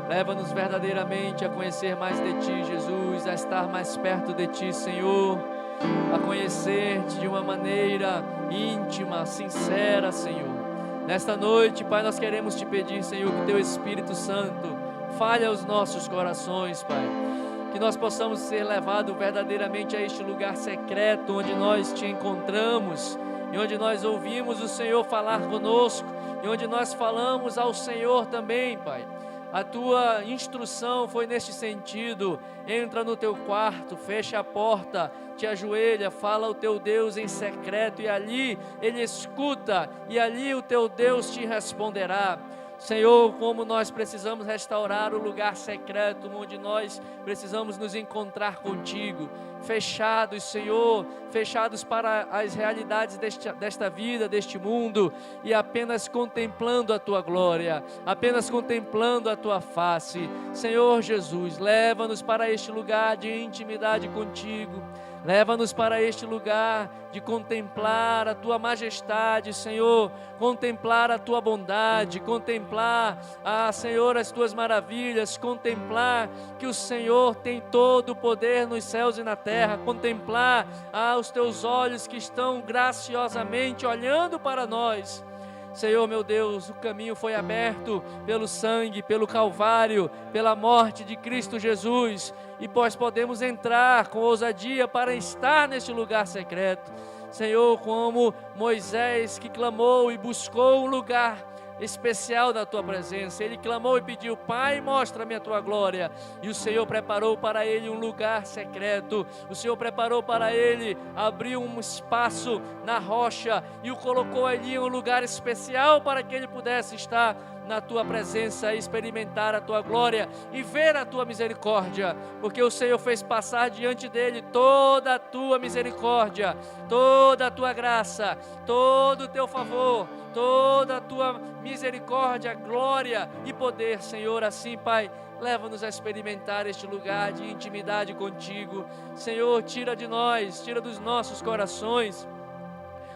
Leva-nos verdadeiramente a conhecer mais de Ti, Jesus, a estar mais perto de Ti, Senhor, a conhecer-te de uma maneira íntima, sincera, Senhor. Nesta noite, Pai, nós queremos Te pedir, Senhor, que Teu Espírito Santo fale aos nossos corações, Pai, que nós possamos ser levados verdadeiramente a este lugar secreto, onde nós Te encontramos, e onde nós ouvimos o Senhor falar conosco, e onde nós falamos ao Senhor também, Pai. A Tua instrução foi neste sentido: entra no Teu quarto, fecha a porta, te ajoelha, fala ao Teu Deus em secreto, e ali Ele escuta, e ali o Teu Deus te responderá. Senhor, como nós precisamos restaurar o lugar secreto, onde nós precisamos nos encontrar contigo, fechados, Senhor, fechados para as realidades desta vida, deste mundo, e apenas contemplando a Tua glória, apenas contemplando a Tua face. Senhor Jesus, leva-nos para este lugar de intimidade contigo. Leva-nos para este lugar de contemplar a Tua majestade, Senhor, contemplar a Tua bondade, contemplar, Senhor, as Tuas maravilhas, contemplar que o Senhor tem todo o poder nos céus e na terra, contemplar os Teus olhos que estão graciosamente olhando para nós. Senhor meu Deus, o caminho foi aberto pelo sangue, pelo Calvário, pela morte de Cristo Jesus, e nós podemos entrar com ousadia para estar neste lugar secreto. Senhor, como Moisés, que clamou e buscou um lugar especial da Tua presença, ele clamou e pediu: Pai, mostra-me a Tua glória, e o Senhor preparou para ele um lugar secreto, o Senhor preparou para ele, abriu um espaço na rocha, e o colocou ali em um lugar especial, para que ele pudesse estar na Tua presença, experimentar a Tua glória e ver a Tua misericórdia, porque o Senhor fez passar diante dele toda a Tua misericórdia, toda a Tua graça, todo o Teu favor, toda a Tua misericórdia, glória e poder. Senhor, assim, Pai, leva-nos a experimentar este lugar de intimidade contigo. Senhor, tira de nós, tira dos nossos corações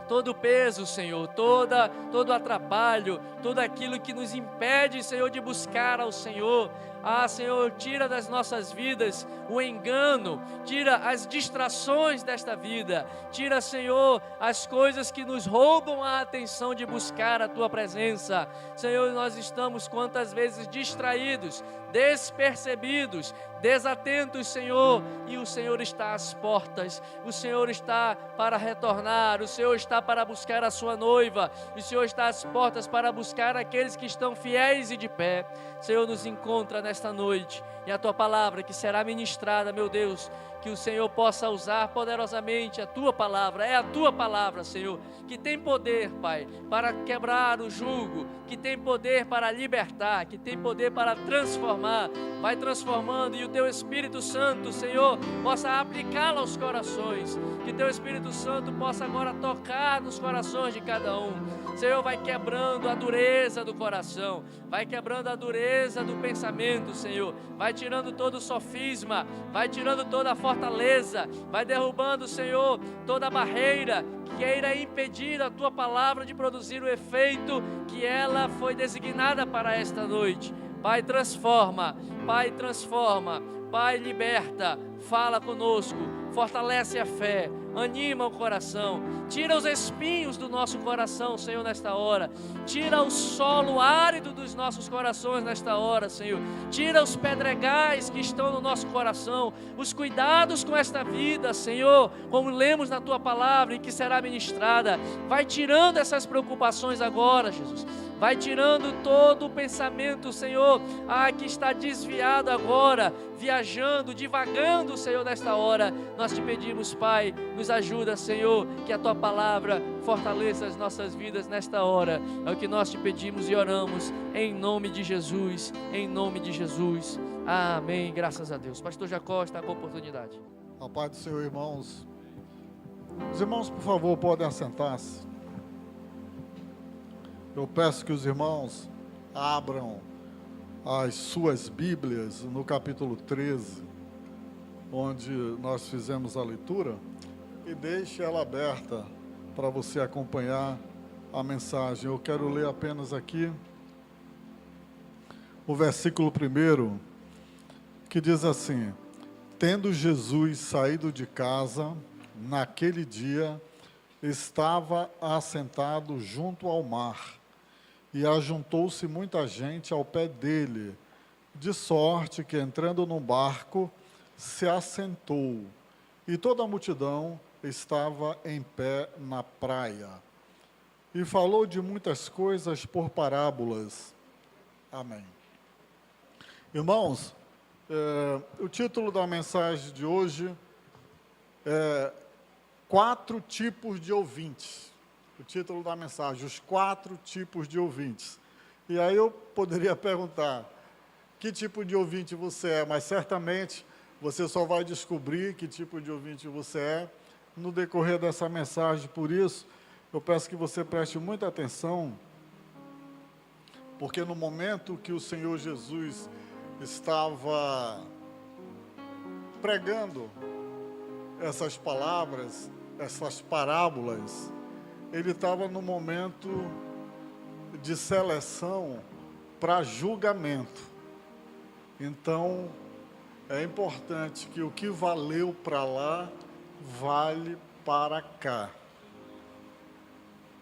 todo o peso, Senhor, todo atrapalho, tudo aquilo que nos impede, Senhor, de buscar ao Senhor. Senhor, tira das nossas vidas o engano, tira as distrações desta vida, tira, Senhor, as coisas que nos roubam a atenção de buscar a Tua presença. Senhor, nós estamos quantas vezes distraídos, despercebidos, desatentos, Senhor, e o Senhor está às portas, o Senhor está para retornar, o Senhor está para buscar a sua noiva, o Senhor está às portas para buscar aqueles que estão fiéis e de pé. Senhor, nos encontra nesta noite, e a Tua palavra que será ministrada, meu Deus, que o Senhor possa usar poderosamente a Tua palavra. É a Tua palavra, Senhor, que tem poder, Pai, para quebrar o jugo, que tem poder para libertar, que tem poder para transformar. Vai transformando, e o Teu Espírito Santo, Senhor, possa aplicá-la aos corações, que Teu Espírito Santo possa agora tocar nos corações de cada um. Senhor, vai quebrando a dureza do coração, vai quebrando a dureza do pensamento, Senhor, vai tirando todo o sofisma, vai tirando toda a fortaleza, vai derrubando, Senhor, toda a barreira que queira impedir a Tua palavra de produzir o efeito que ela foi designada para esta noite. Pai, transforma, Pai, liberta, fala conosco, fortalece a fé, anima o coração, tira os espinhos do nosso coração, Senhor, nesta hora, tira o solo árido dos nossos corações nesta hora, Senhor, tira os pedregais que estão no nosso coração, os cuidados com esta vida, Senhor, como lemos na Tua palavra e que será ministrada. Vai tirando essas preocupações agora, Jesus. Vai tirando todo o pensamento, Senhor, que está desviado agora, viajando, divagando, Senhor, nesta hora. Nós Te pedimos, Pai, nos ajuda, Senhor, que a Tua palavra fortaleça as nossas vidas nesta hora. É o que nós Te pedimos e oramos, em nome de Jesus, em nome de Jesus. Amém, graças a Deus. Pastor Jacó está com a oportunidade. A paz do Senhor, irmãos. Os irmãos, por favor, podem assentar-se. Eu peço que os irmãos abram as suas Bíblias no capítulo 13, onde nós fizemos a leitura, e deixe ela aberta para você acompanhar a mensagem. Eu quero ler apenas aqui o versículo 1, que diz assim: tendo Jesus saído de casa, naquele dia, estava assentado junto ao mar, e ajuntou-se muita gente ao pé dele, de sorte que, entrando num barco, se assentou, e toda a multidão estava em pé na praia. E falou de muitas coisas por parábolas. Amém. Irmãos, o título da mensagem de hoje é 4 tipos de ouvintes. O título da mensagem, os 4 tipos de ouvintes. E aí eu poderia perguntar, que tipo de ouvinte você é? Mas certamente você só vai descobrir que tipo de ouvinte você é no decorrer dessa mensagem. Por isso, eu peço que você preste muita atenção, porque no momento que o Senhor Jesus estava pregando essas palavras, essas parábolas, ele estava no momento de seleção para julgamento. Então, é importante que o que valeu para lá, vale para cá.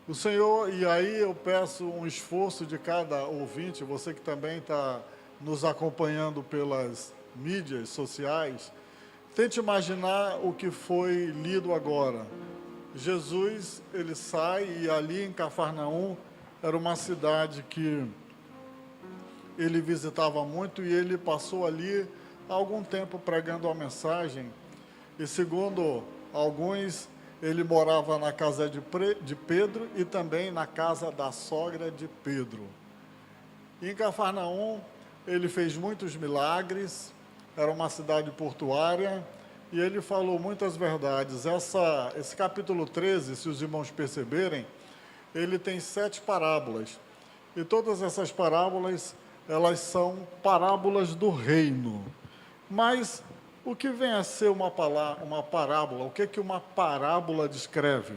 O Senhor, e aí eu peço um esforço de cada ouvinte, você que também está nos acompanhando pelas mídias sociais, tente imaginar o que foi lido agora. Jesus, ele sai, e ali em Cafarnaum, era uma cidade que ele visitava muito, e ele passou ali há algum tempo pregando a mensagem, e segundo alguns, ele morava na casa de Pedro e também na casa da sogra de Pedro. Em Cafarnaum, ele fez muitos milagres, era uma cidade portuária, e ele falou muitas verdades. Esse capítulo 13, se os irmãos perceberem, ele tem 7 parábolas. E todas essas parábolas, elas são parábolas do reino. Mas o que vem a ser uma parábola? O que uma parábola descreve?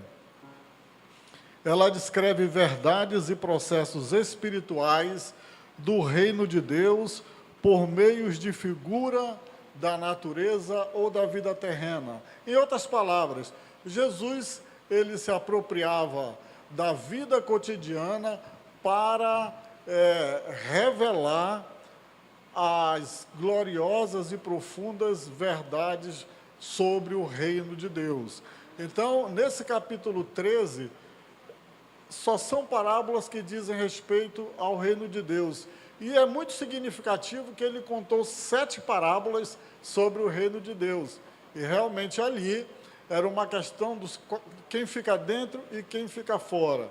Ela descreve verdades e processos espirituais do reino de Deus por meios de figura da natureza ou da vida terrena. Em outras palavras, Jesus, ele se apropriava da vida cotidiana para revelar as gloriosas e profundas verdades sobre o reino de Deus. Então, nesse capítulo 13, só são parábolas que dizem respeito ao reino de Deus. E é muito significativo que ele contou 7 parábolas sobre o reino de Deus. E realmente ali era uma questão dos quem fica dentro e quem fica fora.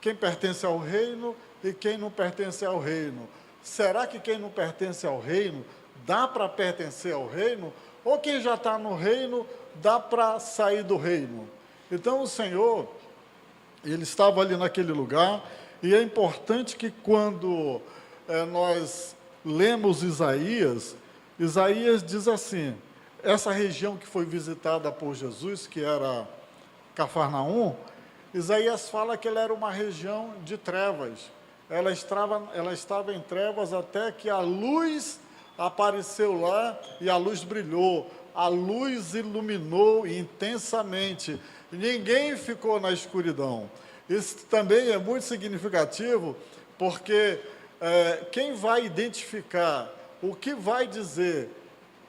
Quem pertence ao reino e quem não pertence ao reino. Será que quem não pertence ao reino, dá para pertencer ao reino? Ou quem já está no reino, dá para sair do reino? Então o Senhor, ele estava ali naquele lugar, e é importante que quando nós lemos Isaías, Isaías diz assim, essa região que foi visitada por Jesus, que era Cafarnaum, Isaías fala que ela era uma região de trevas. Ela estava em trevas até que a luz apareceu lá e a luz brilhou. A luz iluminou intensamente. Ninguém ficou na escuridão. Isso também é muito significativo, porque quem vai identificar, o que vai dizer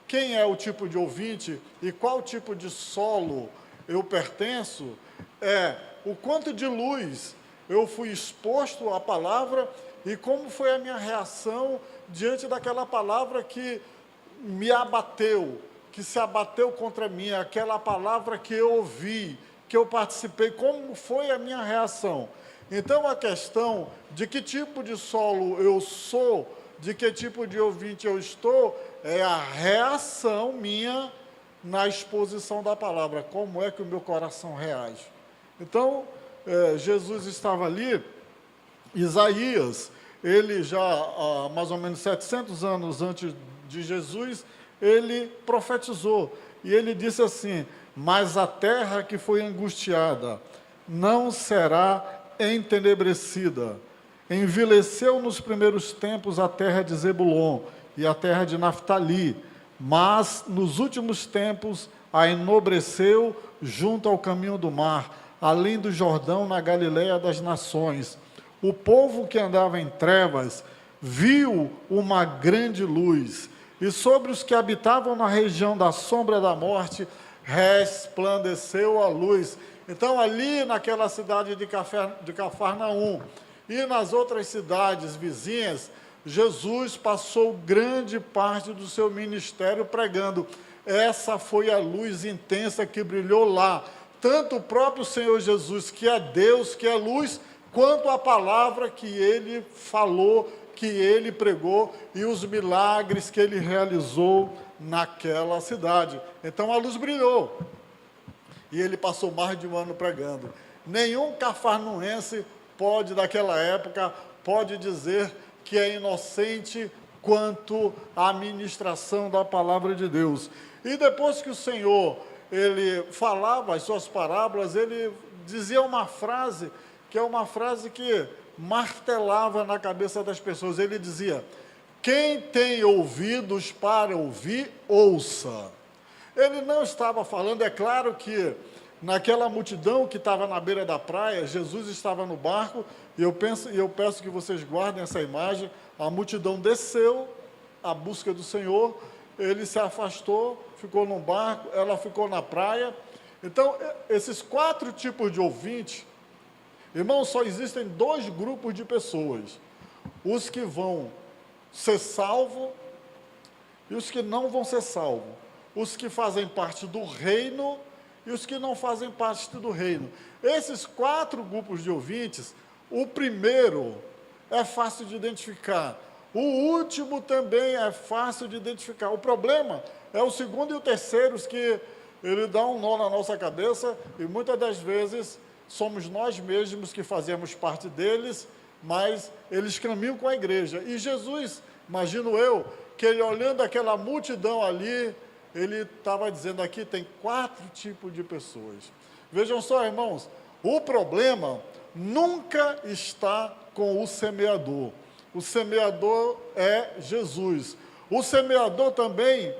quem é o tipo de ouvinte e qual tipo de solo eu pertenço, é o quanto de luz eu fui exposto à palavra e como foi a minha reação diante daquela palavra que me abateu, que se abateu contra mim, aquela palavra que eu ouvi, que eu participei, como foi a minha reação. Então, a questão de que tipo de solo eu sou, de que tipo de ouvinte eu estou, é a reação minha na exposição da palavra, como é que o meu coração reage. Então, Jesus estava ali, Isaías, ele já há mais ou menos 700 anos antes de Jesus, ele profetizou, e ele disse assim, mas a terra que foi angustiada não será entenebrecida, envileceu nos primeiros tempos a terra de Zebulon e a terra de Naftali, mas nos últimos tempos a enobreceu junto ao caminho do mar, além do Jordão, na Galiléia das nações. O povo que andava em trevas viu uma grande luz, e sobre os que habitavam na região da sombra da morte resplandeceu a luz. Então, ali naquela cidade de Cafarnaum e nas outras cidades vizinhas, Jesus passou grande parte do seu ministério pregando. Essa foi a luz intensa que brilhou lá. Tanto o próprio Senhor Jesus, que é Deus, que é luz, quanto a palavra que ele falou, que ele pregou, e os milagres que ele realizou naquela cidade. Então a luz brilhou. E ele passou mais de um ano pregando. Nenhum cafarnauense pode, daquela época, pode dizer que é inocente quanto à ministração da palavra de Deus. E depois que o Senhor, ele falava as suas parábolas, ele dizia uma frase, que é uma frase que martelava na cabeça das pessoas. Ele dizia: quem tem ouvidos para ouvir, ouça. Ele não estava falando, é claro que naquela multidão que estava na beira da praia, Jesus estava no barco, e eu peço que vocês guardem essa imagem. A multidão desceu à busca do Senhor, ele se afastou, ficou no barco, ela ficou na praia. Então, esses 4 tipos de ouvintes, irmãos, só existem 2 grupos de pessoas: os que vão ser salvos e os que não vão ser salvos, os que fazem parte do reino e os que não fazem parte do reino. Esses 4 grupos de ouvintes, o primeiro é fácil de identificar, o último também é fácil de identificar. O problema é o segundo e o terceiro, que ele dá um nó na nossa cabeça, e muitas das vezes somos nós mesmos que fazemos parte deles, mas eles caminham com a igreja. E Jesus, imagino eu, que ele olhando aquela multidão ali, ele estava dizendo: aqui tem 4 tipos de pessoas. Vejam só, irmãos, o problema nunca está com o semeador. O semeador é Jesus. O semeador também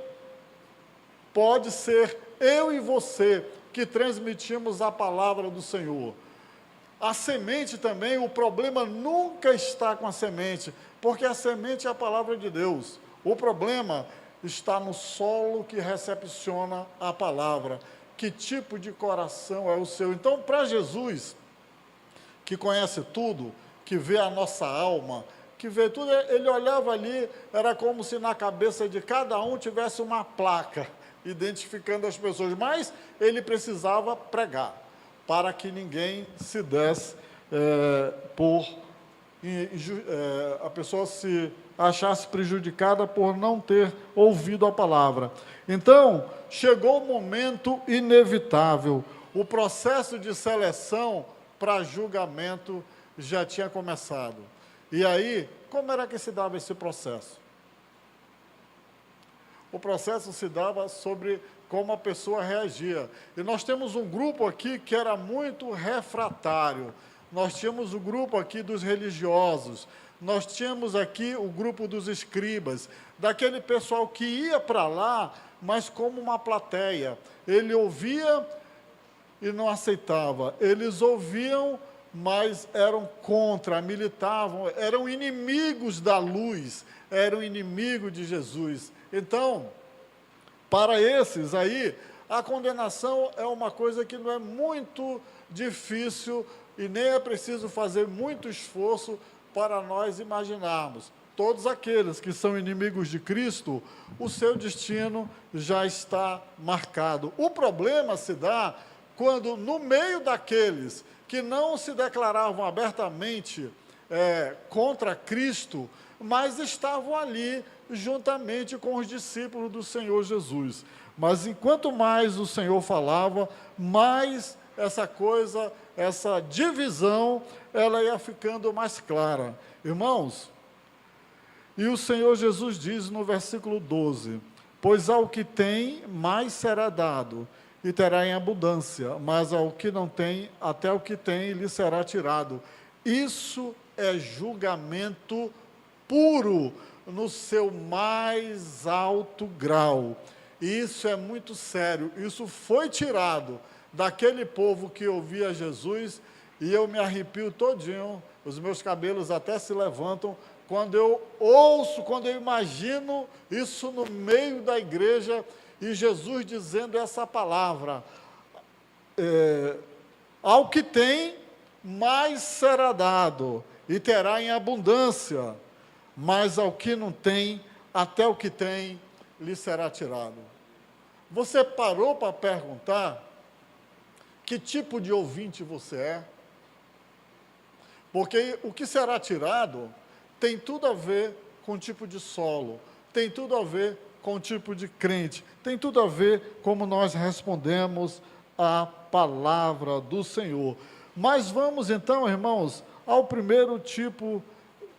pode ser eu e você, que transmitimos a palavra do Senhor. A semente também, o problema nunca está com a semente, porque a semente é a palavra de Deus. O problema está no solo que recepciona a palavra. Que tipo de coração é o seu? Então, para Jesus, que conhece tudo, que vê a nossa alma, que vê tudo, ele olhava ali, era como se na cabeça de cada um tivesse uma placa, identificando as pessoas, mas ele precisava pregar, para que ninguém se desse a pessoa se achasse prejudicada por não ter ouvido a palavra. Então, chegou o momento inevitável, o processo de seleção para julgamento já tinha começado. E aí, como era que se dava esse processo? O processo se dava sobre como a pessoa reagia. E nós temos um grupo aqui que era muito refratário. Nós tínhamos o grupo aqui dos religiosos. Nós tínhamos aqui o grupo dos escribas, daquele pessoal que ia para lá, mas como uma plateia. Ele ouvia e não aceitava. Eles ouviam, mas eram contra, militavam, eram inimigos da luz, eram inimigos de Jesus. Então, para esses aí, a condenação é uma coisa que não é muito difícil e nem é preciso fazer muito esforço para nós imaginarmos. Todos aqueles que são inimigos de Cristo, o seu destino já está marcado. O problema se dá quando, no meio daqueles que não se declaravam abertamente contra Cristo, mas estavam ali juntamente com os discípulos do Senhor Jesus. Mas enquanto mais o Senhor falava, mais essa divisão, ela ia ficando mais clara. Irmãos, e o Senhor Jesus diz no versículo 12: pois ao que tem, mais será dado, e terá em abundância, mas ao que não tem, até o que tem lhe será tirado. Isso é julgamento puro, no seu mais alto grau. E isso é muito sério. Isso foi tirado daquele povo que ouvia Jesus, e eu me arrepio todinho, os meus cabelos até se levantam, quando eu ouço, quando eu imagino isso no meio da igreja, e Jesus dizendo essa palavra: ao que tem, mais será dado, e terá em abundância, mas ao que não tem, até o que tem, lhe será tirado. Você parou para perguntar que tipo de ouvinte você é? Porque o que será tirado tem tudo a ver com o tipo de solo, tem tudo a ver com o tipo de crente, tem tudo a ver como nós respondemos à palavra do Senhor. Mas vamos então, irmãos, ao primeiro tipo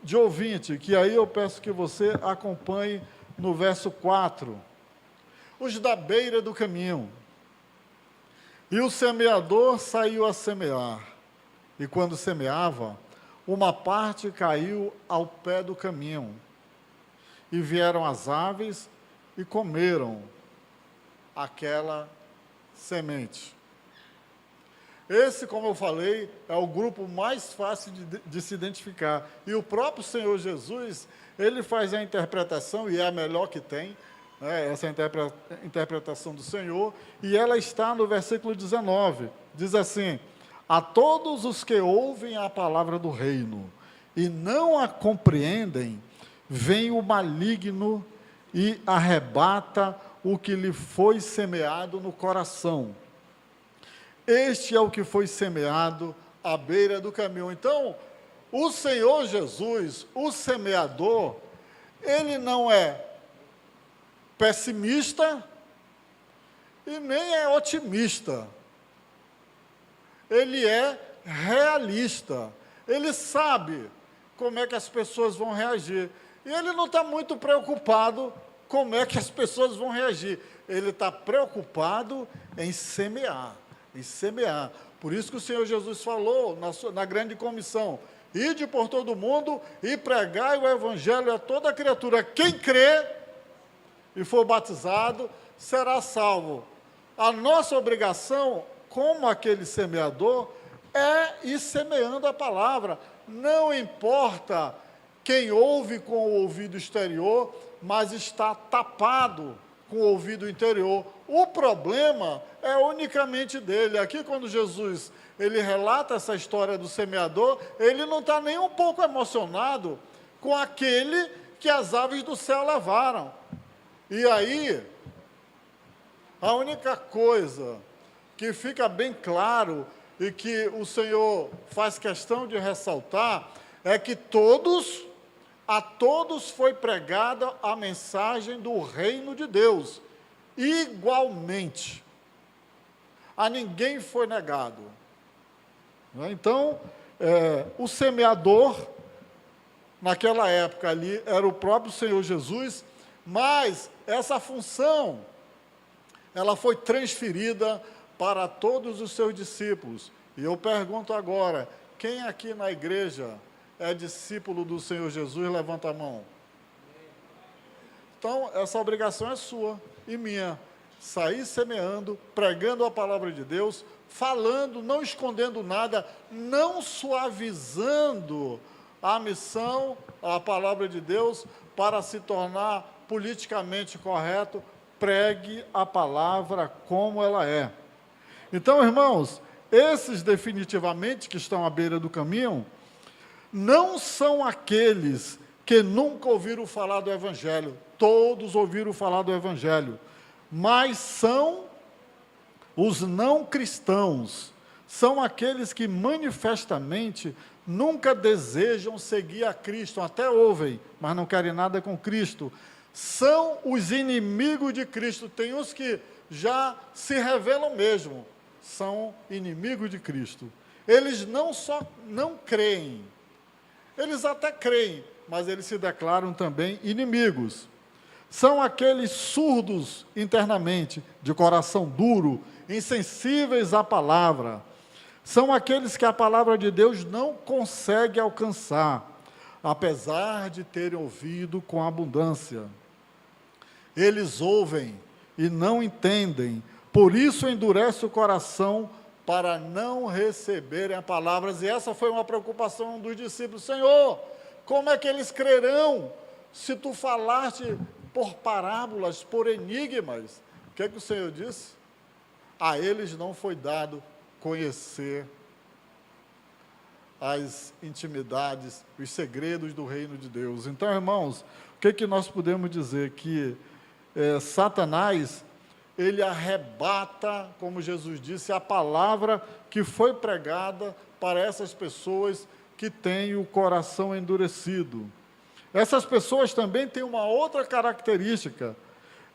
de ouvinte, que aí eu peço que você acompanhe no verso 4. Os da beira do caminho. E o semeador saiu a semear, e quando semeava, uma parte caiu ao pé do caminho, e vieram as aves e comeram aquela semente. Esse, como eu falei, é o grupo mais fácil de se identificar. E o próprio Senhor Jesus, ele faz a interpretação, e é a melhor que tem, né, essa interpretação do Senhor, e ela está no versículo 19. Diz assim: a todos os que ouvem a palavra do reino e não a compreendem, vem o maligno e arrebata o que lhe foi semeado no coração. Este é o que foi semeado à beira do caminho. Então, o Senhor Jesus, o semeador, ele não é pessimista e nem é otimista. Ele é realista. Ele sabe como é que as pessoas vão reagir. E ele não está muito preocupado como é que as pessoas vão reagir. Ele está preocupado em semear. Em semear. Por isso que o Senhor Jesus falou na grande comissão: ide por todo mundo e pregai o evangelho a toda criatura. Quem crê e for batizado será salvo. A nossa obrigação, como aquele semeador, é ir semeando a palavra. Não importa quem ouve com o ouvido exterior, mas está tapado com o ouvido interior. O problema é unicamente dele. Aqui, quando Jesus ele relata essa história do semeador, ele não está nem um pouco emocionado com aquele que as aves do céu levaram. E aí, a única coisa que fica bem claro e que o Senhor faz questão de ressaltar é que a todos foi pregada a mensagem do reino de Deus, igualmente. A ninguém foi negado. Então, o semeador, naquela época ali, era o próprio Senhor Jesus, mas essa função, ela foi transferida para todos os seus discípulos. E eu pergunto agora, quem aqui na igreja é discípulo do Senhor Jesus? Levanta a mão. Então, essa obrigação é sua e minha. Sair semeando, pregando a palavra de Deus, falando, não escondendo nada, não suavizando a missão, a palavra de Deus, para se tornar politicamente correto. Pregue a palavra como ela é. Então, irmãos, esses definitivamente que estão à beira do caminho, não são aqueles que nunca ouviram falar do Evangelho. Todos ouviram falar do Evangelho. Mas são os não cristãos. São aqueles que manifestamente nunca desejam seguir a Cristo. Até ouvem, mas não querem nada com Cristo. São os inimigos de Cristo. Tem uns que já se revelam mesmo. São inimigos de Cristo. Eles não só não creem, eles até creem, mas eles se declaram também inimigos. São aqueles surdos internamente, de coração duro, insensíveis à palavra. São aqueles que a palavra de Deus não consegue alcançar, apesar de terem ouvido com abundância. Eles ouvem e não entendem, por isso endurece o coração para não receberem as palavras. E essa foi uma preocupação dos discípulos. Senhor, como é que eles crerão se tu falaste por parábolas, por enigmas? O que é que o Senhor disse? A eles não foi dado conhecer as intimidades, os segredos do reino de Deus. Então, irmãos, o que é que nós podemos dizer? Que Satanás, ele arrebata, como Jesus disse, a palavra que foi pregada para essas pessoas que têm o coração endurecido. Essas pessoas também têm uma outra característica: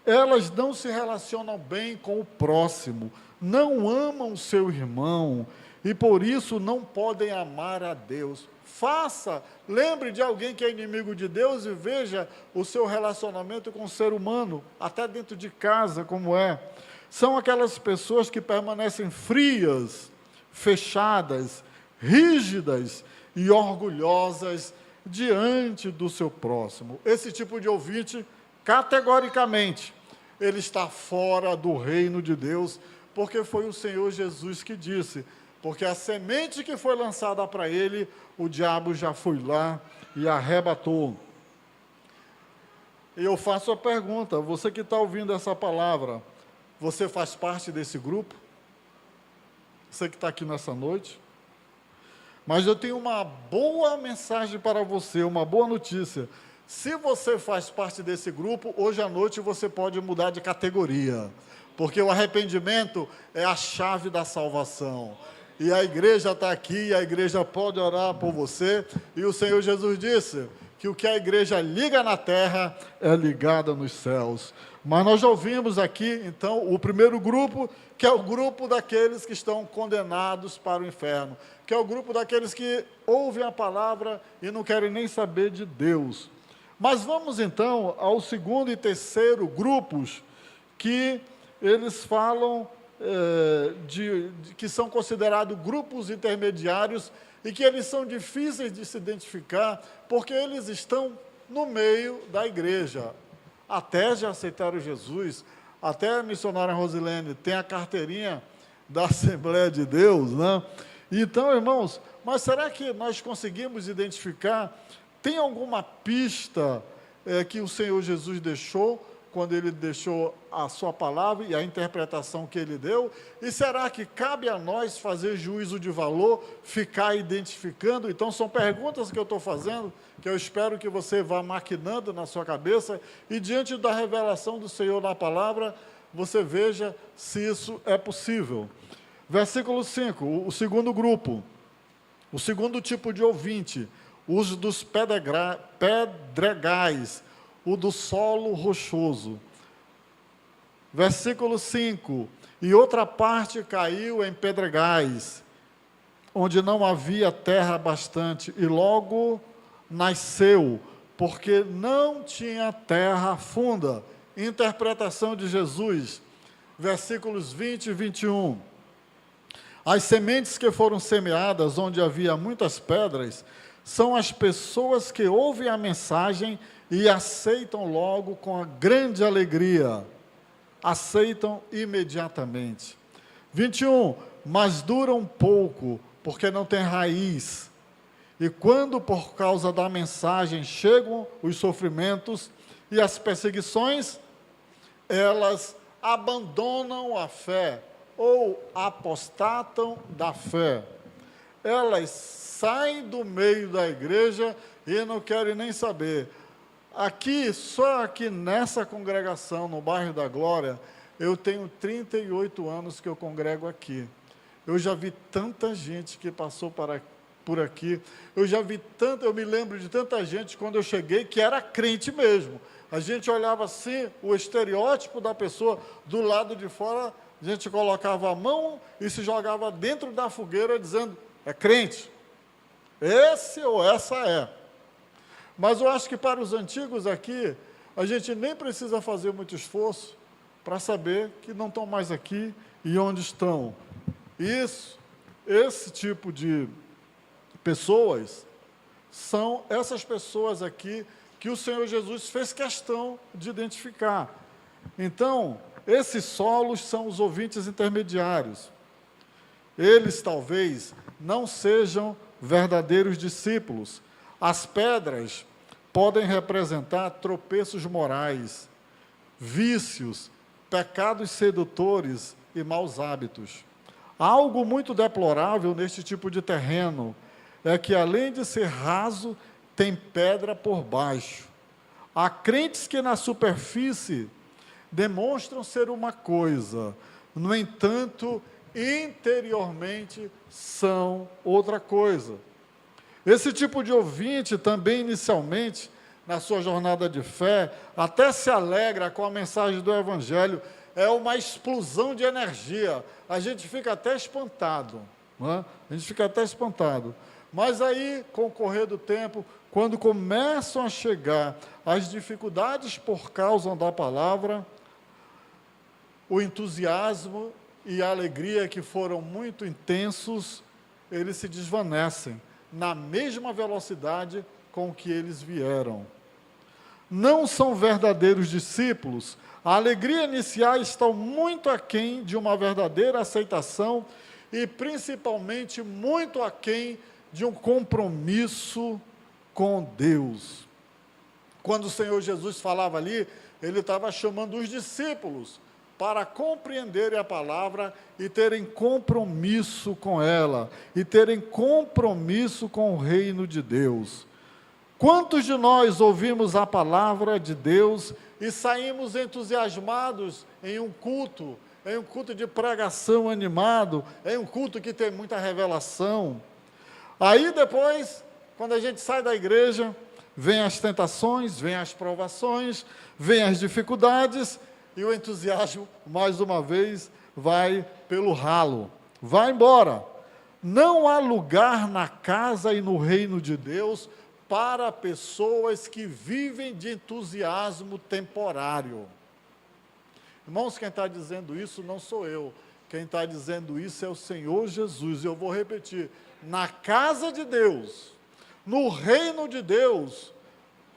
elas não se relacionam bem com o próximo, não amam o seu irmão, e por isso não podem amar a Deus. Lembre de alguém que é inimigo de Deus e veja o seu relacionamento com o ser humano, até dentro de casa, como é. São aquelas pessoas que permanecem frias, fechadas, rígidas e orgulhosas diante do seu próximo. Esse tipo de ouvinte, categoricamente, ele está fora do reino de Deus, porque foi o Senhor Jesus que disse: porque a semente que foi lançada para ele, o diabo já foi lá e arrebatou. E eu faço a pergunta: você que está ouvindo essa palavra, você faz parte desse grupo? Você que está aqui nessa noite? Mas eu tenho uma boa mensagem para você, uma boa notícia. Se você faz parte desse grupo, hoje à noite você pode mudar de categoria, porque o arrependimento é a chave da salvação. E a igreja está aqui, a igreja pode orar por você, e o Senhor Jesus disse que o que a igreja liga na terra é ligada nos céus. Mas nós já ouvimos aqui, então, o primeiro grupo, que é o grupo daqueles que estão condenados para o inferno, que é o grupo daqueles que ouvem a palavra e não querem nem saber de Deus. Mas vamos então ao segundo e terceiro grupos, que eles falam que são considerados grupos intermediários e que eles são difíceis de se identificar, porque eles estão no meio da igreja. Até já aceitaram Jesus, até a missionária Rosilene tem a carteirinha da Assembleia de Deus, né? Então, irmãos, mas será que nós conseguimos identificar? Tem alguma pista que o Senhor Jesus deixou, quando ele deixou a sua palavra e a interpretação que ele deu? E será que cabe a nós fazer juízo de valor, ficar identificando? Então, são perguntas que eu estou fazendo, que eu espero que você vá maquinando na sua cabeça, e diante da revelação do Senhor na palavra, você veja se isso é possível. Versículo 5, o segundo grupo, o segundo tipo de ouvinte, os dos pedregais, o do solo rochoso. Versículo 5, e outra parte caiu em pedregais, onde não havia terra bastante, e logo nasceu, porque não tinha terra funda. Interpretação de Jesus, versículos 20 e 21. As sementes que foram semeadas onde havia muitas pedras, são as pessoas que ouvem a mensagem e aceitam logo com a grande alegria. Aceitam imediatamente. 21, mas duram pouco, porque não tem raiz. E quando por causa da mensagem chegam os sofrimentos e as perseguições, elas abandonam a fé, ou apostatam da fé. Elas saem do meio da igreja e não querem nem saber. Aqui, só aqui nessa congregação, no bairro da Glória, eu tenho 38 anos que eu congrego aqui. Eu já vi tanta gente que passou por aqui, eu me lembro de tanta gente quando eu cheguei que era crente mesmo. A gente olhava assim, o estereótipo da pessoa do lado de fora, a gente colocava a mão e se jogava dentro da fogueira dizendo: é crente, esse ou essa é. Mas eu acho que para os antigos aqui, a gente nem precisa fazer muito esforço para saber que não estão mais aqui e onde estão. Isso esse tipo de pessoas são essas pessoas aqui que o Senhor Jesus fez questão de identificar. Então, esses solos são os ouvintes intermediários. Eles talvez não sejam verdadeiros discípulos. As pedras podem representar tropeços morais, vícios, pecados sedutores e maus hábitos. Algo muito deplorável neste tipo de terreno é que, além de ser raso, tem pedra por baixo. Há crentes que na superfície demonstram ser uma coisa, no entanto, interiormente são outra coisa. Esse tipo de ouvinte também, inicialmente, na sua jornada de fé, até se alegra com a mensagem do Evangelho, é uma explosão de energia. A gente fica até espantado, não é? A gente fica até espantado. Mas aí, com o correr do tempo, quando começam a chegar as dificuldades por causa da palavra, o entusiasmo e a alegria que foram muito intensos, eles se desvanecem na mesma velocidade com que eles vieram. Não são verdadeiros discípulos. A alegria inicial está muito aquém de uma verdadeira aceitação e, principalmente, muito aquém de um compromisso com Deus. Quando o Senhor Jesus falava ali, ele estava chamando os discípulos para compreenderem a palavra e terem compromisso com ela, e terem compromisso com o reino de Deus. Quantos de nós ouvimos a palavra de Deus e saímos entusiasmados em um culto de pregação animado, em um culto que tem muita revelação? Aí depois, quando a gente sai da igreja, vem as tentações, vem as provações, vem as dificuldades, e o entusiasmo, mais uma vez, vai pelo ralo, vai embora. Não há lugar na casa e no reino de Deus para pessoas que vivem de entusiasmo temporário. Irmãos, quem está dizendo isso não sou eu. Quem está dizendo isso é o Senhor Jesus. Eu vou repetir, na casa de Deus, no reino de Deus,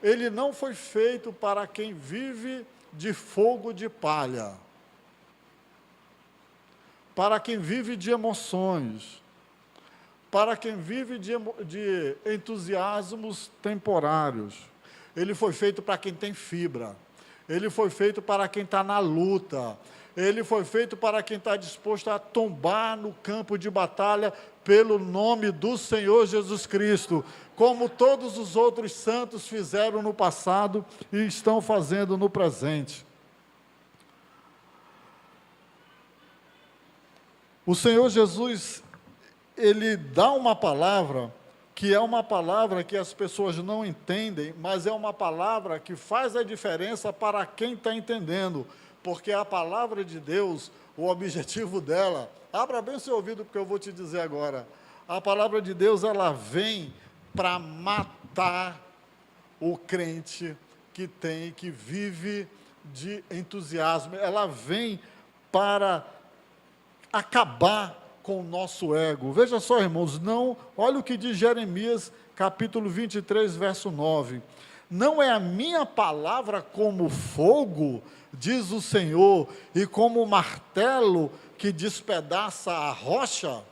ele não foi feito para quem vive de fogo de palha, para quem vive de emoções, para quem vive de entusiasmos temporários. Ele foi feito para quem tem fibra, ele foi feito para quem está na luta, ele foi feito para quem está disposto a tombar no campo de batalha pelo nome do Senhor Jesus Cristo, como todos os outros santos fizeram no passado e estão fazendo no presente. O Senhor Jesus, ele dá uma palavra que é uma palavra que as pessoas não entendem, mas é uma palavra que faz a diferença para quem está entendendo, porque a palavra de Deus, o objetivo dela, abra bem o seu ouvido porque eu vou te dizer agora, a palavra de Deus, ela vem para matar o crente que vive de entusiasmo, ela vem para acabar com o nosso ego. Veja só, irmãos, olha o que diz Jeremias, capítulo 23, verso 9. Não é a minha palavra como fogo, diz o Senhor, e como martelo que despedaça a rocha?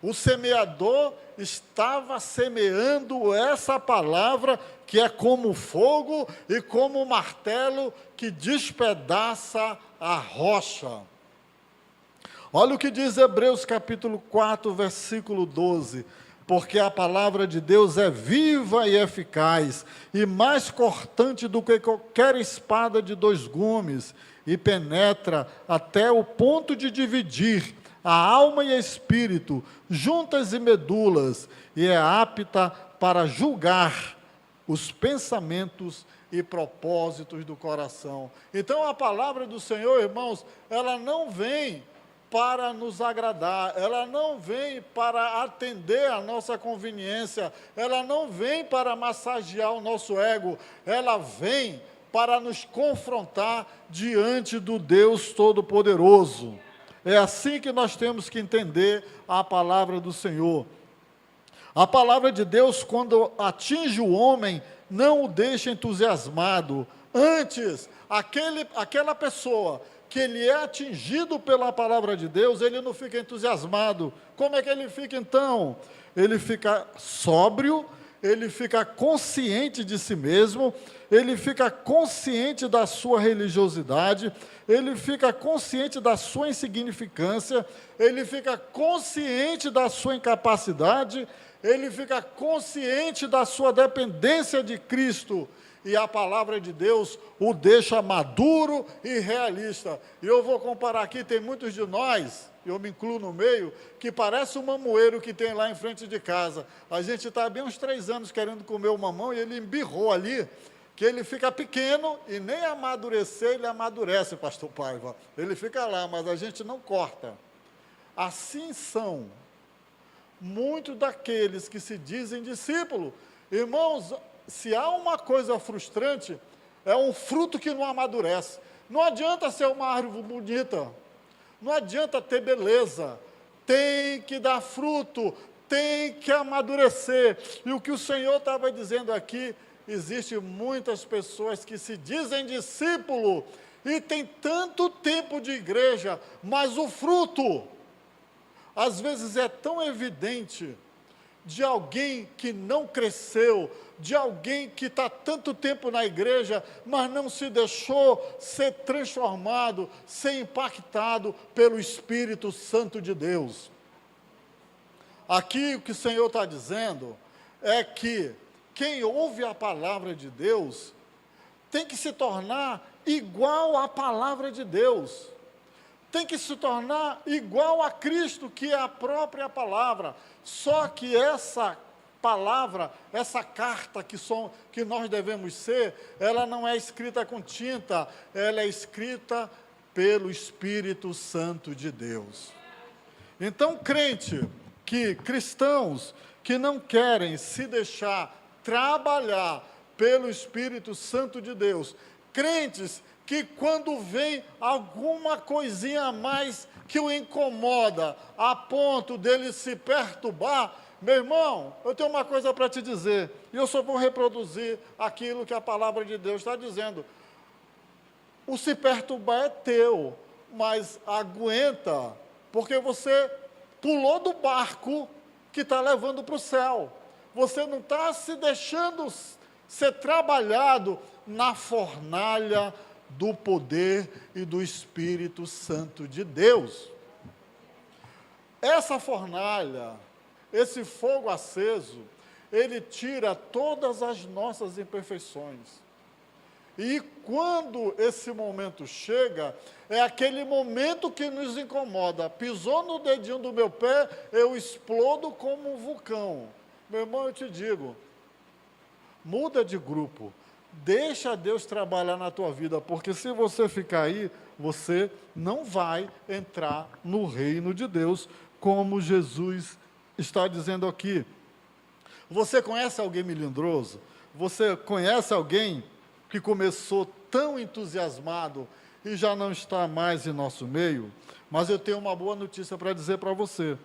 O semeador estava semeando essa palavra que é como fogo e como martelo que despedaça a rocha. Olha o que diz Hebreus capítulo 4, versículo 12. Porque a palavra de Deus é viva e eficaz, e mais cortante do que qualquer espada de 2 gumes, e penetra até o ponto de dividir a alma e espírito, juntas e medulas, e é apta para julgar os pensamentos e propósitos do coração. Então a palavra do Senhor, irmãos, ela não vem para nos agradar, ela não vem para atender a nossa conveniência, ela não vem para massagear o nosso ego, ela vem para nos confrontar diante do Deus Todo-Poderoso. É assim que nós temos que entender a palavra do Senhor. A palavra de Deus, quando atinge o homem, não o deixa entusiasmado. Antes, aquela pessoa que ele é atingido pela palavra de Deus, ele não fica entusiasmado. Como é que ele fica então? Ele fica sóbrio, ele fica consciente de si mesmo, ele fica consciente da sua religiosidade, ele fica consciente da sua insignificância, ele fica consciente da sua incapacidade, ele fica consciente da sua dependência de Cristo. E a palavra de Deus o deixa maduro e realista. E eu vou comparar aqui, tem muitos de nós, eu me incluo no meio, que parece um mamoeiro que tem lá em frente de casa. A gente está bem uns 3 anos querendo comer o mamão e ele embirrou ali, que ele fica pequeno e nem amadurecer, ele amadurece, pastor Paiva. Ele fica lá, mas a gente não corta. Assim são muitos daqueles que se dizem discípulos. Irmãos, se há uma coisa frustrante, é um fruto que não amadurece. Não adianta ser uma árvore bonita, não adianta ter beleza, tem que dar fruto, tem que amadurecer. E o que o Senhor estava dizendo aqui, existem muitas pessoas que se dizem discípulo e tem tanto tempo de igreja, mas o fruto, às vezes é tão evidente, de alguém que não cresceu, de alguém que está tanto tempo na igreja, mas não se deixou ser transformado, ser impactado pelo Espírito Santo de Deus. Aqui o que o Senhor está dizendo é que quem ouve a palavra de Deus tem que se tornar igual à palavra de Deus. Tem que se tornar igual a Cristo, que é a própria palavra. Só que essa palavra, essa carta que nós devemos ser, ela não é escrita com tinta, ela é escrita pelo Espírito Santo de Deus. Então, cristãos que não querem se deixar trabalhar pelo Espírito Santo de Deus, crentes que quando vem alguma coisinha a mais que o incomoda, a ponto dele se perturbar, meu irmão, eu tenho uma coisa para te dizer, e eu só vou reproduzir aquilo que a palavra de Deus está dizendo. O se perturbar é teu, mas aguenta, porque você pulou do barco que está levando para o céu. Você não está se deixando ser trabalhado na fornalha do poder e do Espírito Santo de Deus. Essa fornalha, esse fogo aceso, ele tira todas as nossas imperfeições. E quando esse momento chega, é aquele momento que nos incomoda. Pisou no dedinho do meu pé, eu explodo como um vulcão. Meu irmão, eu te digo, muda de grupo. Deixa Deus trabalhar na tua vida, porque se você ficar aí, você não vai entrar no reino de Deus, como Jesus está dizendo aqui. Você conhece alguém melindroso? Você conhece alguém que começou tão entusiasmado e já não está mais em nosso meio? Mas eu tenho uma boa notícia para dizer para você.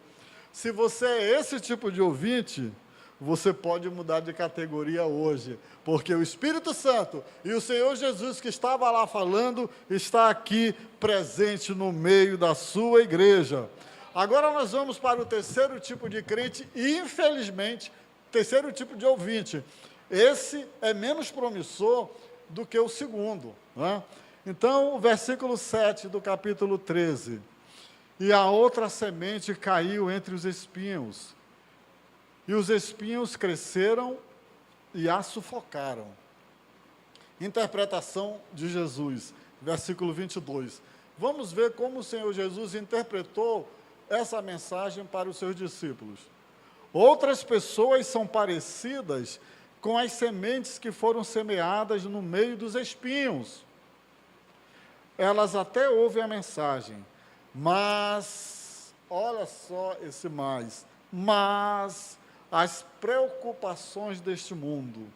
Se você é esse tipo de ouvinte, você pode mudar de categoria hoje, porque o Espírito Santo e o Senhor Jesus que estava lá falando, está aqui presente no meio da sua igreja. Agora nós vamos para o terceiro tipo de crente e, infelizmente, terceiro tipo de ouvinte. Esse é menos promissor do que o segundo, né? Então, o versículo 7 do capítulo 13. E a outra semente caiu entre os espinhos, e os espinhos cresceram e a sufocaram. Interpretação de Jesus, versículo 22. Vamos ver como o Senhor Jesus interpretou essa mensagem para os seus discípulos. Outras pessoas são parecidas com as sementes que foram semeadas no meio dos espinhos. Elas até ouvem a mensagem, mas, olha só esse mas as preocupações deste mundo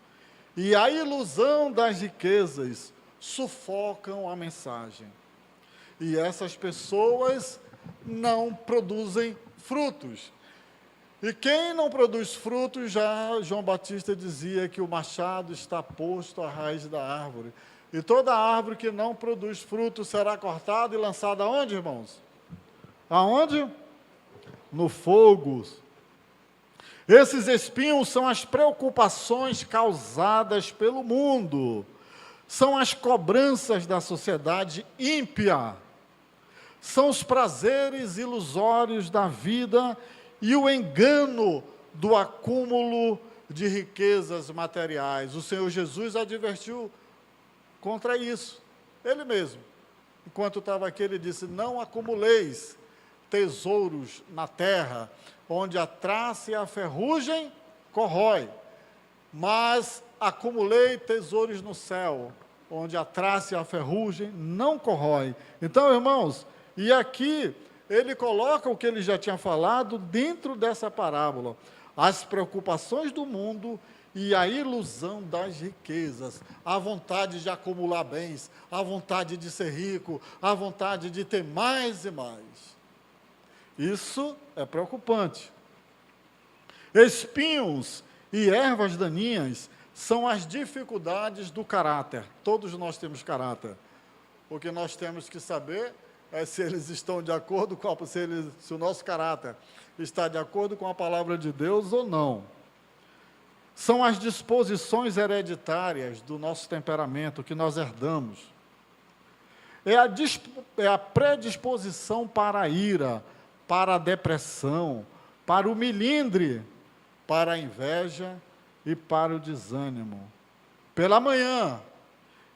e a ilusão das riquezas sufocam a mensagem. E essas pessoas, não produzem frutos. E quem não produz frutos, já João Batista dizia que o machado está posto à raiz da árvore. E toda árvore que não produz frutos será cortada e lançada aonde, irmãos? Aonde? No fogo. Esses espinhos são as preocupações causadas pelo mundo, são as cobranças da sociedade ímpia, são os prazeres ilusórios da vida e o engano do acúmulo de riquezas materiais. O Senhor Jesus advertiu contra isso, Ele mesmo. Enquanto estava aqui, Ele disse: não acumuleis tesouros na terra, onde a traça e a ferrugem corrói, mas acumulei tesouros no céu, onde a traça e a ferrugem não corrói. Então, irmãos, e aqui ele coloca o que ele já tinha falado dentro dessa parábola: as preocupações do mundo e a ilusão das riquezas, a vontade de acumular bens, a vontade de ser rico, a vontade de ter mais e mais. Isso é preocupante. Espinhos e ervas daninhas são as dificuldades do caráter. Todos nós temos caráter. O que nós temos que saber é se eles estão de acordo com se o nosso caráter está de acordo com a palavra de Deus ou não. São as disposições hereditárias do nosso temperamento que nós herdamos. É a predisposição para a ira, para a depressão, para o melindre, para a inveja e para o desânimo. Pela manhã,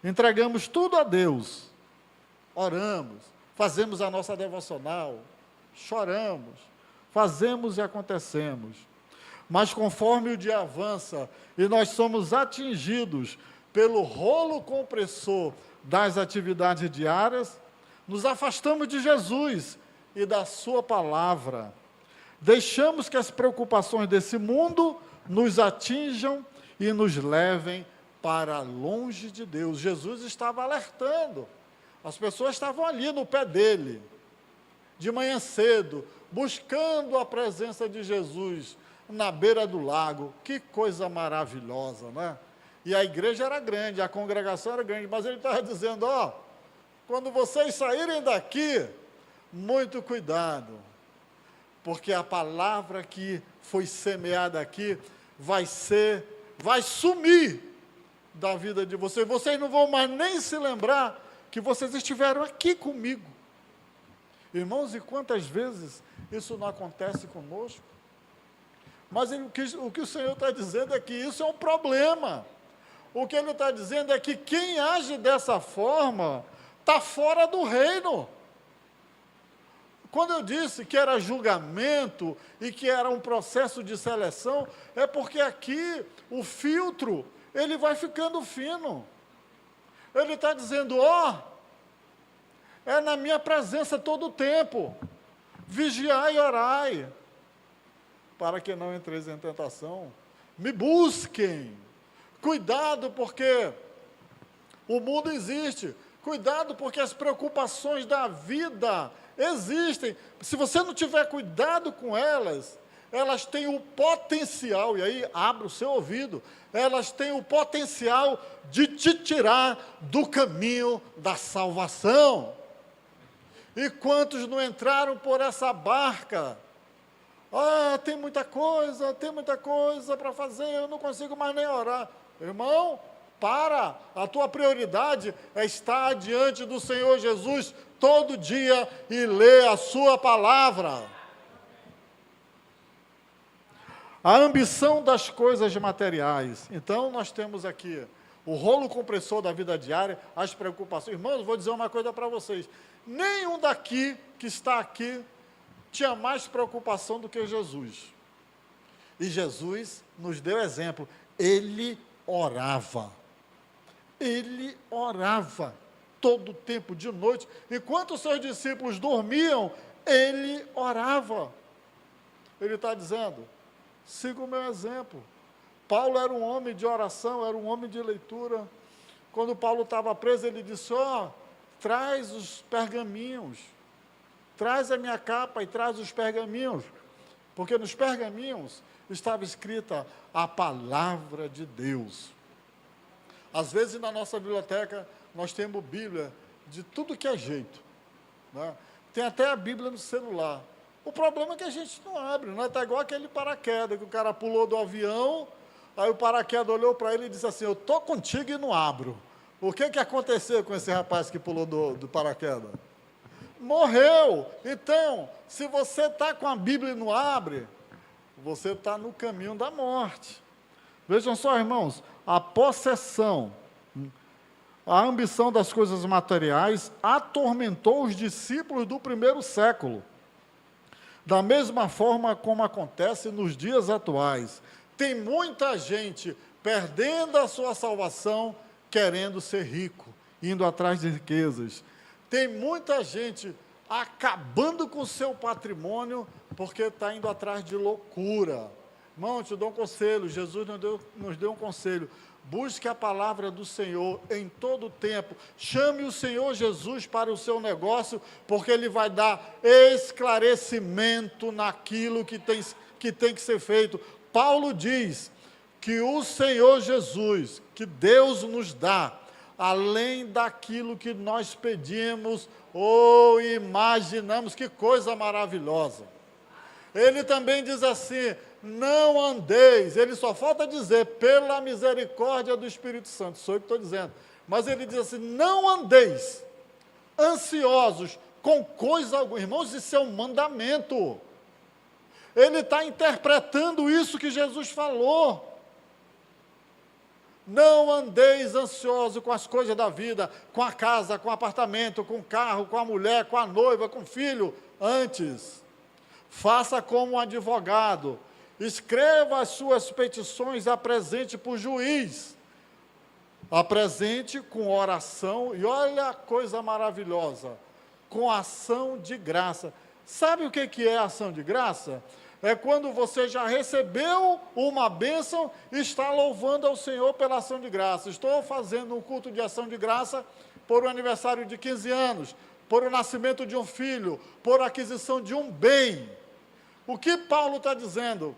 entregamos tudo a Deus, oramos, fazemos a nossa devocional, choramos, fazemos e acontecemos. Mas conforme o dia avança e nós somos atingidos pelo rolo compressor das atividades diárias, nos afastamos de Jesus e da sua palavra. Deixamos que as preocupações desse mundo nos atinjam e nos levem para longe de Deus. Jesus estava alertando. As pessoas estavam ali no pé dele, de manhã cedo, buscando a presença de Jesus na beira do lago. Que coisa maravilhosa, né? E a igreja era grande, a congregação era grande, mas ele estava dizendo: ó, quando vocês saírem daqui, muito cuidado, porque a palavra que foi semeada aqui vai sumir da vida de vocês. Vocês não vão mais nem se lembrar que vocês estiveram aqui comigo. Irmãos, e quantas vezes isso não acontece conosco? Mas o que o Senhor está dizendo é que isso é um problema. O que Ele está dizendo é que quem age dessa forma está fora do reino. Quando eu disse que era julgamento e que era um processo de seleção, é porque aqui o filtro, ele vai ficando fino. Ele está dizendo: ó, é na minha presença todo o tempo, vigiai e orai, para que não entreis em tentação. Me busquem, cuidado porque o mundo existe, cuidado porque as preocupações da vida existem. Se você não tiver cuidado com elas, elas têm o potencial, e aí abra o seu ouvido, elas têm o potencial de te tirar do caminho da salvação. E quantos não entraram por essa barca? Ah, tem muita coisa para fazer, eu não consigo mais nem orar. Irmão, a tua prioridade é estar diante do Senhor Jesus todo dia e ler a sua palavra. A ambição das coisas materiais. Então, nós temos aqui o rolo compressor da vida diária, as preocupações. Irmãos, vou dizer uma coisa para vocês. Nenhum daqui que está aqui tinha mais preocupação do que Jesus. E Jesus nos deu exemplo. Ele orava. Ele orava todo o tempo, de noite. Enquanto os seus discípulos dormiam, ele orava. Ele está dizendo: siga o meu exemplo. Paulo era um homem de oração, era um homem de leitura. Quando Paulo estava preso, ele disse: ó, traz os pergaminhos. traz a minha capa e traz os pergaminhos, porque nos pergaminhos estava escrita a palavra de Deus. Às vezes na nossa biblioteca nós temos Bíblia de tudo que é jeito, né? Tem até a Bíblia no celular. O problema é que a gente não abre, não é? Está igual aquele paraquedas, que o cara pulou do avião, aí o paraquedas olhou para ele e disse assim, eu estou contigo e não abro. O que aconteceu com esse rapaz que pulou do paraquedas? Morreu. Então, se você está com a Bíblia e não abre, você está no caminho da morte. Vejam só, irmãos, a possessão, a ambição das coisas materiais atormentou os discípulos do primeiro século. Da mesma forma como acontece nos dias atuais. Tem muita gente perdendo a sua salvação, querendo ser rico, indo atrás de riquezas. Tem muita gente acabando com o seu patrimônio, porque está indo atrás de loucura. Irmão, te dou um conselho, Jesus nos deu um conselho. Busque a palavra do Senhor em todo o tempo. Chame o Senhor Jesus para o seu negócio, porque Ele vai dar esclarecimento naquilo que tem que ser feito. Paulo diz que o Senhor Jesus, que Deus nos dá, além daquilo que nós pedimos ou imaginamos, que coisa maravilhosa. Ele também diz assim, não andeis, ele só falta dizer, pela misericórdia do Espírito Santo, sou eu que estou dizendo, mas ele diz assim, não andeis ansiosos com coisa alguma. Irmãos, isso é um mandamento. Ele está interpretando isso que Jesus falou. Não andeis ansiosos com as coisas da vida, com a casa, com o apartamento, com o carro, com a mulher, com a noiva, com o filho. Antes, faça como um advogado, escreva as suas petições, apresente para o juiz, apresente com oração, e olha a coisa maravilhosa, com ação de graça. Sabe o que é ação de graça? É quando você já recebeu uma bênção e está louvando ao Senhor pela ação de graça. Estou fazendo um culto de ação de graça por um aniversário de 15 anos, por o nascimento de um filho, por aquisição de um bem. O que Paulo está dizendo?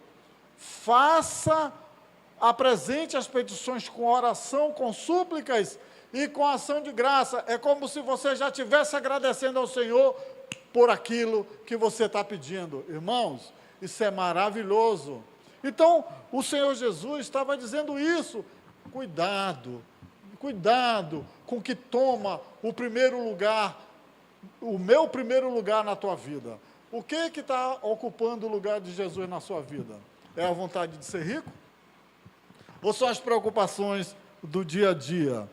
Apresente as petições com oração, com súplicas e com ação de graça. É como se você já estivesse agradecendo ao Senhor por aquilo que você está pedindo. Irmãos, isso é maravilhoso. Então, o Senhor Jesus estava dizendo isso. Cuidado com o que toma o primeiro lugar, o meu primeiro lugar na tua vida. O que está ocupando o lugar de Jesus na sua vida? É a vontade de ser rico? Ou são as preocupações do dia a dia?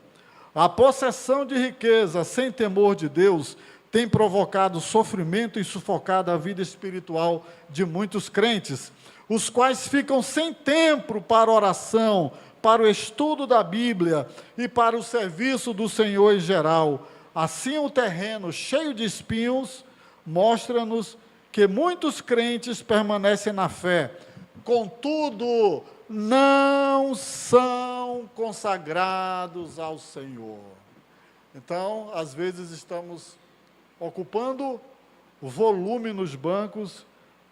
A possessão de riqueza sem temor de Deus tem provocado sofrimento e sufocado a vida espiritual de muitos crentes, os quais ficam sem tempo para oração, para o estudo da Bíblia e para o serviço do Senhor em geral. Assim, o terreno cheio de espinhos mostra-nos que muitos crentes permanecem na fé, contudo, não são consagrados ao Senhor. Então, às vezes estamos ocupando o volume nos bancos,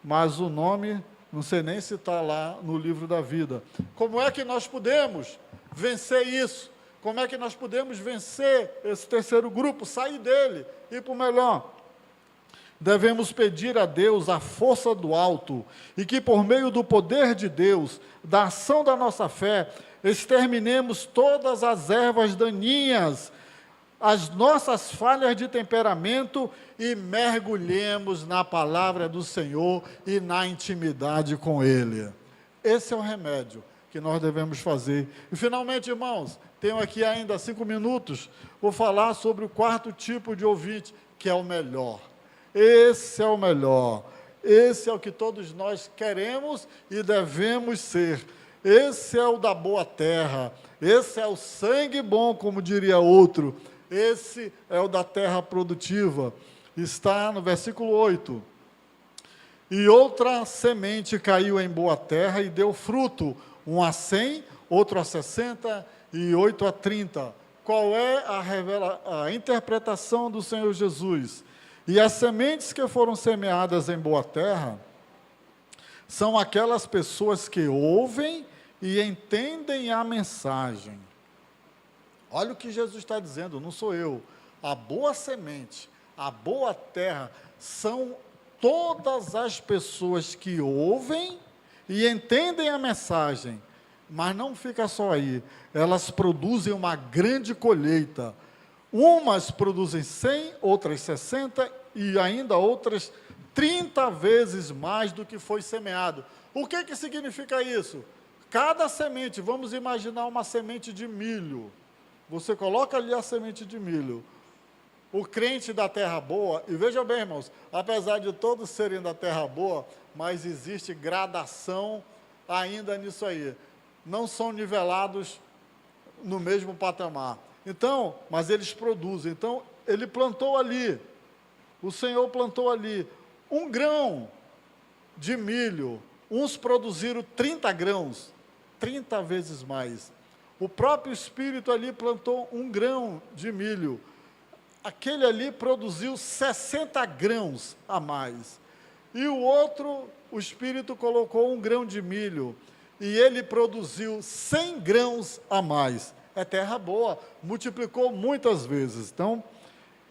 mas o nome, não sei nem se está lá no livro da vida. Como é que nós podemos vencer isso? Como é que nós podemos vencer esse terceiro grupo, sair dele, ir para o melhor? Devemos pedir a Deus a força do alto, e que por meio do poder de Deus, da ação da nossa fé, exterminemos todas as ervas daninhas, as nossas falhas de temperamento e mergulhemos na palavra do Senhor e na intimidade com Ele. Esse é o remédio que nós devemos fazer. E finalmente, irmãos, tenho aqui ainda 5 minutos, vou falar sobre o quarto tipo de ouvinte, que é o melhor. Esse é o melhor. Esse é o que todos nós queremos e devemos ser. Esse é o da boa terra. Esse é o sangue bom, como diria outro. Esse é o da terra produtiva. Está no versículo 8. E outra semente caiu em boa terra e deu fruto, um a 100, outro a 60 e 8 a 30. Qual é a interpretação do Senhor Jesus? E as sementes que foram semeadas em boa terra são aquelas pessoas que ouvem e entendem a mensagem. Olha o que Jesus está dizendo, não sou eu. A boa semente, a boa terra, são todas as pessoas que ouvem e entendem a mensagem. Mas não fica só aí, elas produzem uma grande colheita. Umas produzem 100, outras 60 e ainda outras 30 vezes mais do que foi semeado. O que significa isso? Cada semente, vamos imaginar uma semente de milho. Você coloca ali a semente de milho. O crente da terra boa, e veja bem, irmãos, apesar de todos serem da terra boa, mas existe gradação ainda nisso aí. Não são nivelados no mesmo patamar. Então, mas eles produzem. Então, ele plantou ali, o Senhor plantou ali, 1 grão de milho. Uns produziram 30 grãos, 30 vezes mais. O próprio Espírito ali plantou 1 grão de milho. Aquele ali produziu 60 grãos a mais. E o outro, o Espírito colocou 1 grão de milho. E ele produziu 100 grãos a mais. É terra boa, multiplicou muitas vezes. Então,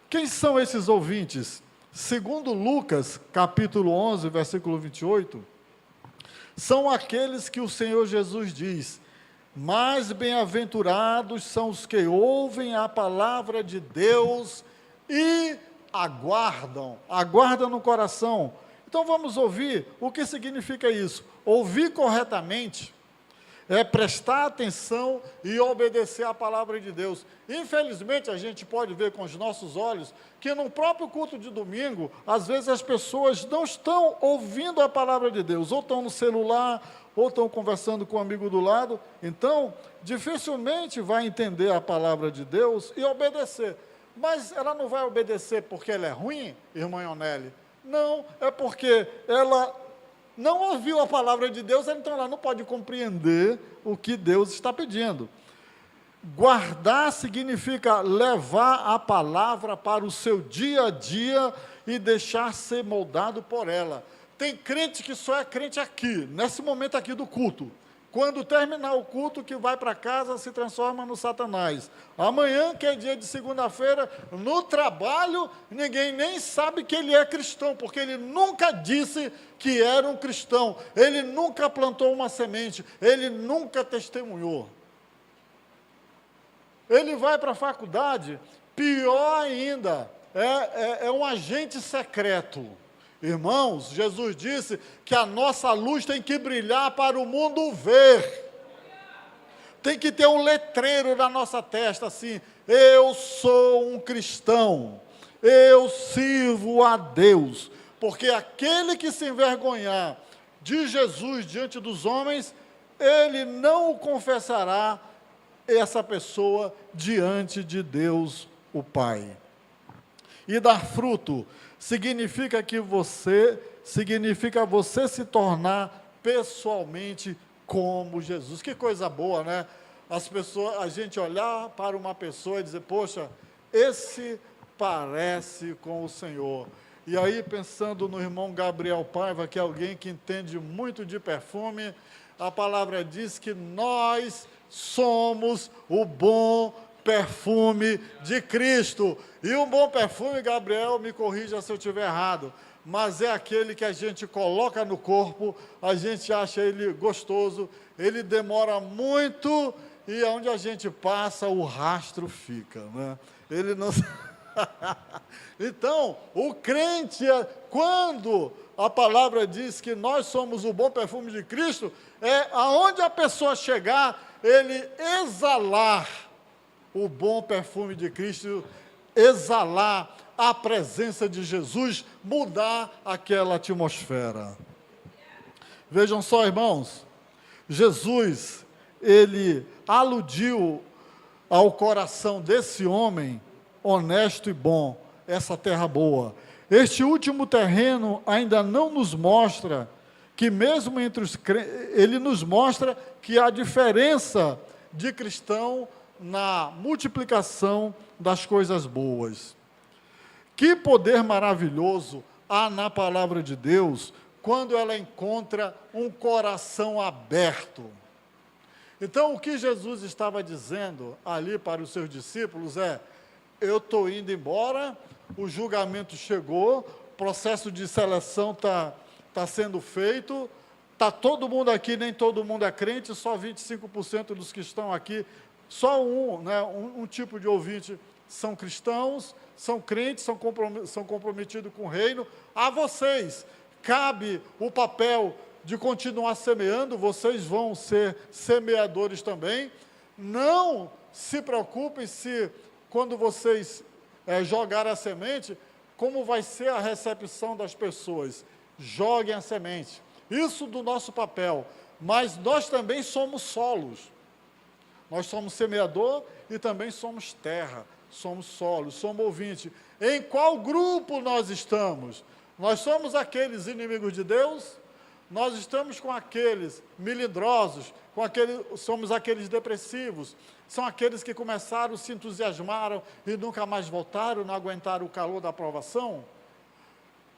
quem são esses ouvintes? Segundo Lucas, capítulo 11, versículo 28, são aqueles que o Senhor Jesus diz: mais bem-aventurados são os que ouvem a palavra de Deus e aguardam no coração. Então vamos ouvir o que significa isso. Ouvir corretamente é prestar atenção e obedecer à palavra de Deus. Infelizmente, a gente pode ver com os nossos olhos que no próprio culto de domingo, às vezes as pessoas não estão ouvindo a palavra de Deus, ou estão no celular, ou estão conversando com um amigo do lado. Então, dificilmente vai entender a palavra de Deus e obedecer. Mas ela não vai obedecer porque ela é ruim, irmã Ioneli? Não, é porque ela não ouviu a palavra de Deus, então ela não pode compreender o que Deus está pedindo. Guardar significa levar a palavra para o seu dia a dia e deixar ser moldado por ela. Tem crente que só é crente aqui, nesse momento aqui do culto. Quando terminar o culto, que vai para casa, se transforma no Satanás. Amanhã, que é dia de segunda-feira, no trabalho, ninguém nem sabe que ele é cristão, porque ele nunca disse que era um cristão, ele nunca plantou uma semente, ele nunca testemunhou. Ele vai para a faculdade, pior ainda, é um agente secreto. Irmãos, Jesus disse que a nossa luz tem que brilhar para o mundo ver. Tem que ter um letreiro na nossa testa assim: eu sou um cristão, eu sirvo a Deus. Porque aquele que se envergonhar de Jesus diante dos homens, ele não o confessará, essa pessoa, diante de Deus o Pai. E dar fruto significa você se tornar pessoalmente como Jesus. Que coisa boa, né? A gente olhar para uma pessoa e dizer: poxa, esse parece com o Senhor. E aí, pensando no irmão Gabriel Paiva, que é alguém que entende muito de perfume, a palavra diz que nós somos o bom perfume de Cristo. E um bom perfume, Gabriel, me corrija se eu estiver errado, mas é aquele que a gente coloca no corpo, a gente acha ele gostoso, ele demora muito, e onde a gente passa, o rastro fica, né? Ele não... Então, o crente, quando a palavra diz que nós somos o bom perfume de Cristo, é aonde a pessoa chegar, ele exalar o bom perfume de Cristo, exalar a presença de Jesus, mudar aquela atmosfera. Vejam só, irmãos, Jesus, ele aludiu ao coração desse homem honesto e bom, essa terra boa. Este último terreno ainda não nos mostra que mesmo entre os crentes, ele nos mostra que há diferença de cristão na multiplicação das coisas boas. Que poder maravilhoso há na palavra de Deus quando ela encontra um coração aberto. Então, o que Jesus estava dizendo ali para os seus discípulos é: eu estou indo embora, o julgamento chegou, o processo de seleção está sendo feito, está todo mundo aqui, nem todo mundo é crente, só 25% dos que estão aqui, só um tipo de ouvinte são cristãos, são crentes, são comprometidos com o reino. A vocês cabe o papel de continuar semeando, vocês vão ser semeadores também. Não se preocupem se, quando vocês jogarem a semente, como vai ser a recepção das pessoas. Joguem a semente. Isso do nosso papel. Mas nós também somos solos. Nós somos semeador e também somos terra. Somos solo, somos ouvinte. Em qual grupo nós estamos? Nós somos aqueles inimigos de Deus? Nós estamos com aqueles melindrosos, somos aqueles depressivos, são aqueles que começaram, se entusiasmaram e nunca mais voltaram, não aguentaram o calor da aprovação?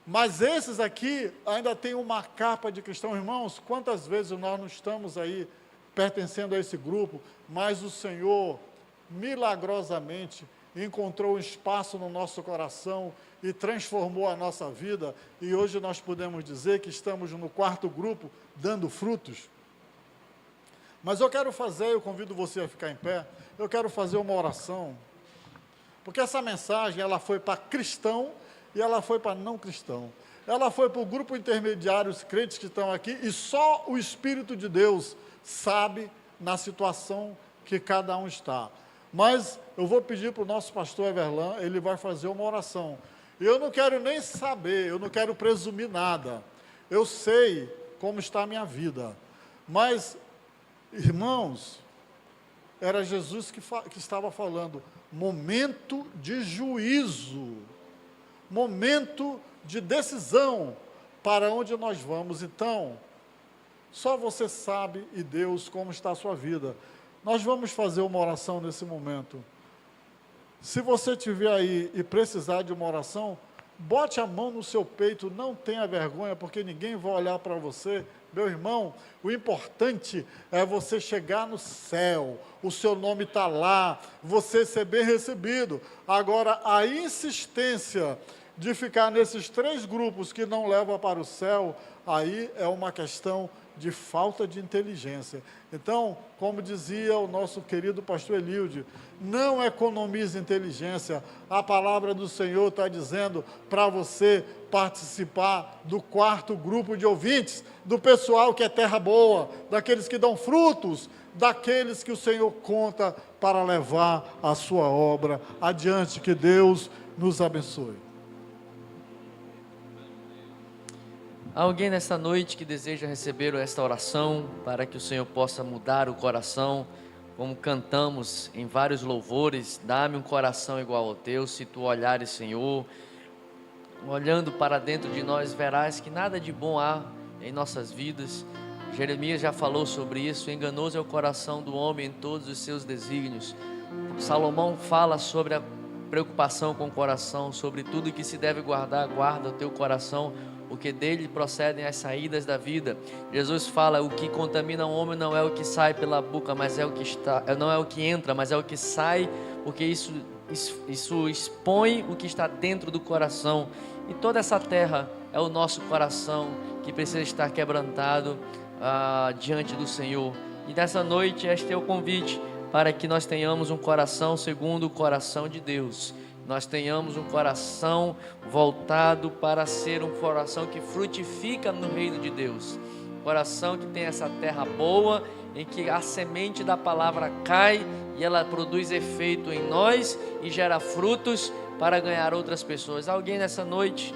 Mas esses aqui ainda têm uma capa de cristão. Irmãos, quantas vezes nós não estamos aí pertencendo a esse grupo, mas o Senhor, milagrosamente, encontrou um espaço no nosso coração e transformou a nossa vida, e hoje nós podemos dizer que estamos no quarto grupo, dando frutos. Mas eu convido você a ficar em pé, eu quero fazer uma oração, porque essa mensagem, ela foi para cristão, e ela foi para não cristão, ela foi para o grupo intermediário, os crentes que estão aqui, e só o Espírito de Deus sabe na situação que cada um está. Mas eu vou pedir para o nosso pastor Everlan, ele vai fazer uma oração. Eu não quero nem saber, eu não quero presumir nada. Eu sei como está a minha vida. Mas, irmãos, era Jesus que estava falando, momento de juízo, momento de decisão para onde nós vamos. Então, só você sabe e Deus como está a sua vida. Nós vamos fazer uma oração nesse momento. Se você estiver aí e precisar de uma oração, bote a mão no seu peito, não tenha vergonha, porque ninguém vai olhar para você. Meu irmão, o importante é você chegar no céu, o seu nome está lá, você ser bem recebido. Agora, a insistência de ficar nesses 3 grupos que não levam para o céu, aí é uma questão de falta de inteligência. Então, como dizia o nosso querido pastor Elilde, não economize inteligência. A palavra do Senhor está dizendo para você participar do quarto grupo de ouvintes, do pessoal que é terra boa, daqueles que dão frutos, daqueles que o Senhor conta para levar a sua obra adiante. Que Deus nos abençoe. Alguém nesta noite que deseja receber esta oração para que o Senhor possa mudar o coração, como cantamos em vários louvores, dá-me um coração igual ao teu. Se tu olhares, Senhor, olhando para dentro de nós, verás que nada de bom há em nossas vidas. Jeremias já falou sobre isso, enganoso é o coração do homem em todos os seus desígnios. Salomão fala sobre a preocupação com o coração, sobre tudo que se deve guardar, guarda o teu coração, porque dele procedem as saídas da vida. Jesus fala, o que contamina o homem não é o que sai pela boca, mas é o que está, não é o que entra, mas é o que sai, porque isso expõe o que está dentro do coração. E toda essa terra é o nosso coração que precisa estar quebrantado diante do Senhor. E nessa noite este é o convite para que nós tenhamos um coração segundo o coração de Deus. Nós tenhamos um coração voltado para ser um coração que frutifica no reino de Deus. Coração que tem essa terra boa, em que a semente da palavra cai e ela produz efeito em nós e gera frutos para ganhar outras pessoas. Alguém nessa noite,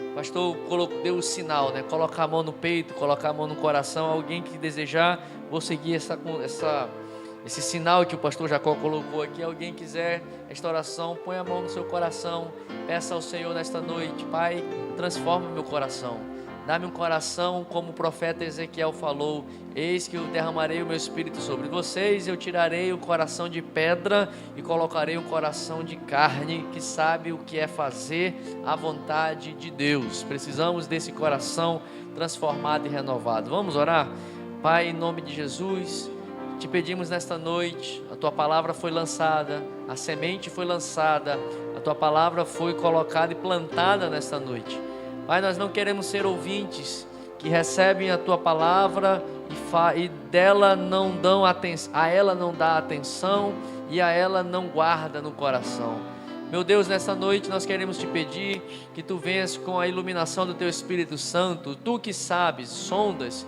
o pastor deu o sinal, né? Colocar a mão no peito, colocar a mão no coração. Alguém que desejar, vou seguir esse sinal que o pastor Jacó colocou aqui. Alguém quiser esta oração, põe a mão no seu coração, peça ao Senhor nesta noite: Pai, transforma o meu coração, Dá-me um coração como o profeta Ezequiel falou: eis que eu derramarei o meu espírito sobre vocês, eu tirarei o coração de pedra e colocarei um coração de carne, que sabe o que é fazer a vontade de Deus. Precisamos desse coração transformado e renovado. Vamos orar? Pai, em nome de Jesus, te pedimos nesta noite, a tua palavra foi lançada, a semente foi lançada, a tua palavra foi colocada e plantada nesta noite. Pai, nós não queremos ser ouvintes que recebem a tua palavra e dela não dão atenção, a ela não dá atenção e a ela não guarda no coração. Meu Deus, nesta noite nós queremos te pedir que tu venhas com a iluminação do teu Espírito Santo, tu que sabes, sondas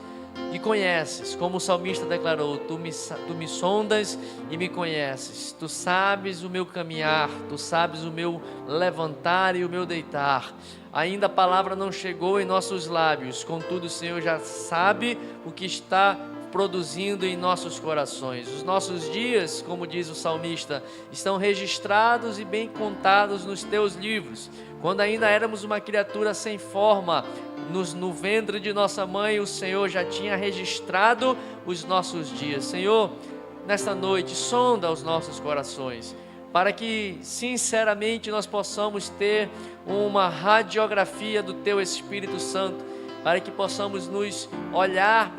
e conheces, como o salmista declarou: tu me sondas e me conheces, tu sabes o meu caminhar, tu sabes o meu levantar e o meu deitar. Ainda a palavra não chegou em nossos lábios, contudo o Senhor já sabe o que está produzindo em nossos corações. Os nossos dias, como diz o salmista, estão registrados e bem contados nos teus livros. Quando ainda éramos uma criatura sem forma, no ventre de nossa mãe, o Senhor já tinha registrado os nossos dias. Senhor, nesta noite, sonda os nossos corações, para que sinceramente nós possamos ter uma radiografia do teu Espírito Santo, para que possamos olhar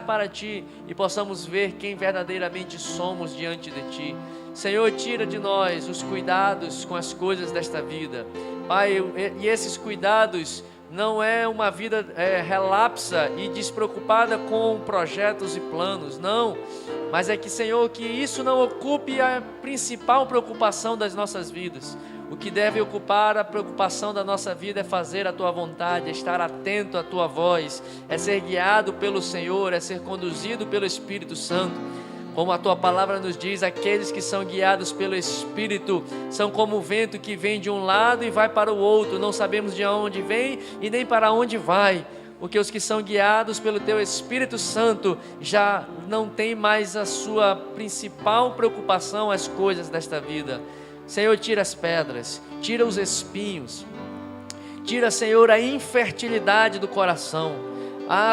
para ti e possamos ver quem verdadeiramente somos diante de ti. Senhor, tira de nós os cuidados com as coisas desta vida, Pai, e esses cuidados não é uma vida relapsa e despreocupada com projetos e planos, não, mas é que, Senhor, que isso não ocupe a principal preocupação das nossas vidas. O que deve ocupar a preocupação da nossa vida é fazer a tua vontade, é estar atento à tua voz, é ser guiado pelo Senhor, é ser conduzido pelo Espírito Santo. Como a tua palavra nos diz, aqueles que são guiados pelo Espírito são como o vento que vem de um lado e vai para o outro, não sabemos de onde vem e nem para onde vai, porque os que são guiados pelo teu Espírito Santo já não tem mais a sua principal preocupação as coisas desta vida. Senhor, tira as pedras, tira os espinhos, tira, Senhor, a infertilidade do coração.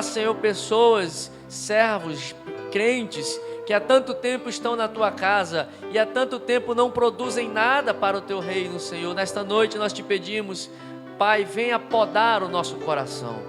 Senhor, pessoas, servos, crentes, que há tanto tempo estão na tua casa e há tanto tempo não produzem nada para o teu reino, Senhor. Nesta noite nós te pedimos, Pai, venha podar o nosso coração,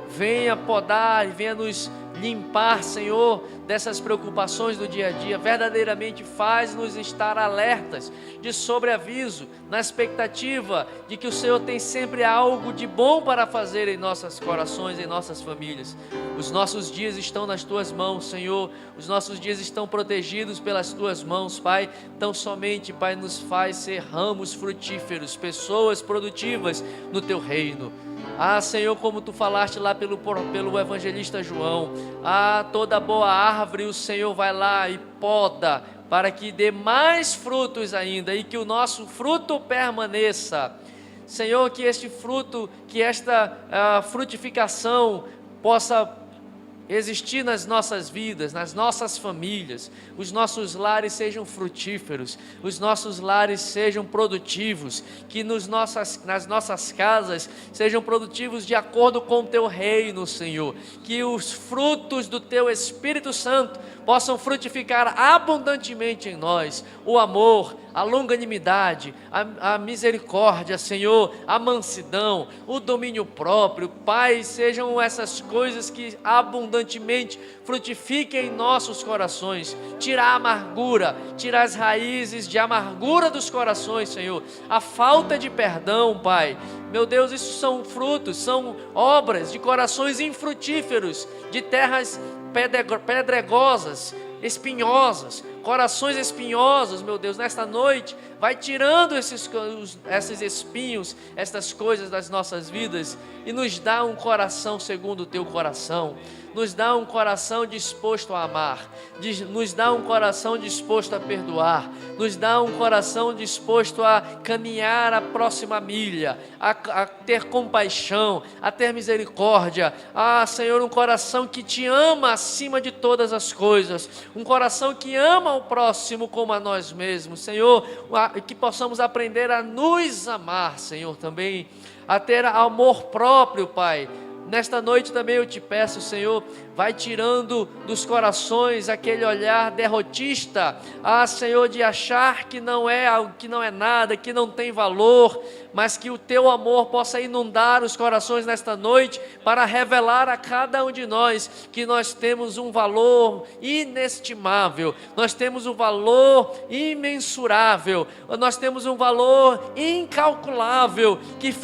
venha podar e venha nos limpar, Senhor, dessas preocupações do dia a dia. Verdadeiramente faz-nos estar alertas, de sobreaviso, na expectativa de que o Senhor tem sempre algo de bom para fazer em nossos corações, em nossas famílias. Os nossos dias estão nas tuas mãos, Senhor, os nossos dias estão protegidos pelas tuas mãos, Pai. Tão somente, Pai, nos faz ser ramos frutíferos, pessoas produtivas no teu reino. Senhor, como tu falaste lá pelo evangelista João, toda boa árvore o Senhor vai lá e poda, para que dê mais frutos ainda, e que o nosso fruto permaneça. Senhor, que este fruto, que esta frutificação possa existir nas nossas vidas, nas nossas famílias, os nossos lares sejam frutíferos, os nossos lares sejam produtivos, que nas nossas casas sejam produtivos de acordo com o teu reino, Senhor, que os frutos do teu Espírito Santo possam frutificar abundantemente em nós, o amor, a longanimidade, a misericórdia, Senhor, a mansidão, o domínio próprio. Pai, sejam essas coisas que abundantemente frutifiquem em nossos corações. Tira a amargura, tira as raízes de amargura dos corações, Senhor, a falta de perdão, Pai. Meu Deus, isso são frutos, são obras de corações infrutíferos, de terras pedregosas, espinhosas, corações espinhosos. Meu Deus, nesta noite, vai tirando esses espinhos, estas coisas das nossas vidas, e nos dá um coração segundo o teu coração, nos dá um coração disposto a amar, nos dá um coração disposto a perdoar, nos dá um coração disposto a caminhar a próxima milha, a ter compaixão, a ter misericórdia. Senhor, um coração que te ama acima de todas as coisas, um coração que ama o próximo como a nós mesmos, Senhor, que possamos aprender a nos amar, Senhor, também, a ter amor próprio, Pai, Nesta noite também eu te peço, Senhor, vai tirando dos corações aquele olhar derrotista, Senhor, de achar que não é algo, que não é nada, que não tem valor, mas que o teu amor possa inundar os corações nesta noite, para revelar a cada um de nós que nós temos um valor inestimável, nós temos um valor imensurável, nós temos um valor incalculável, que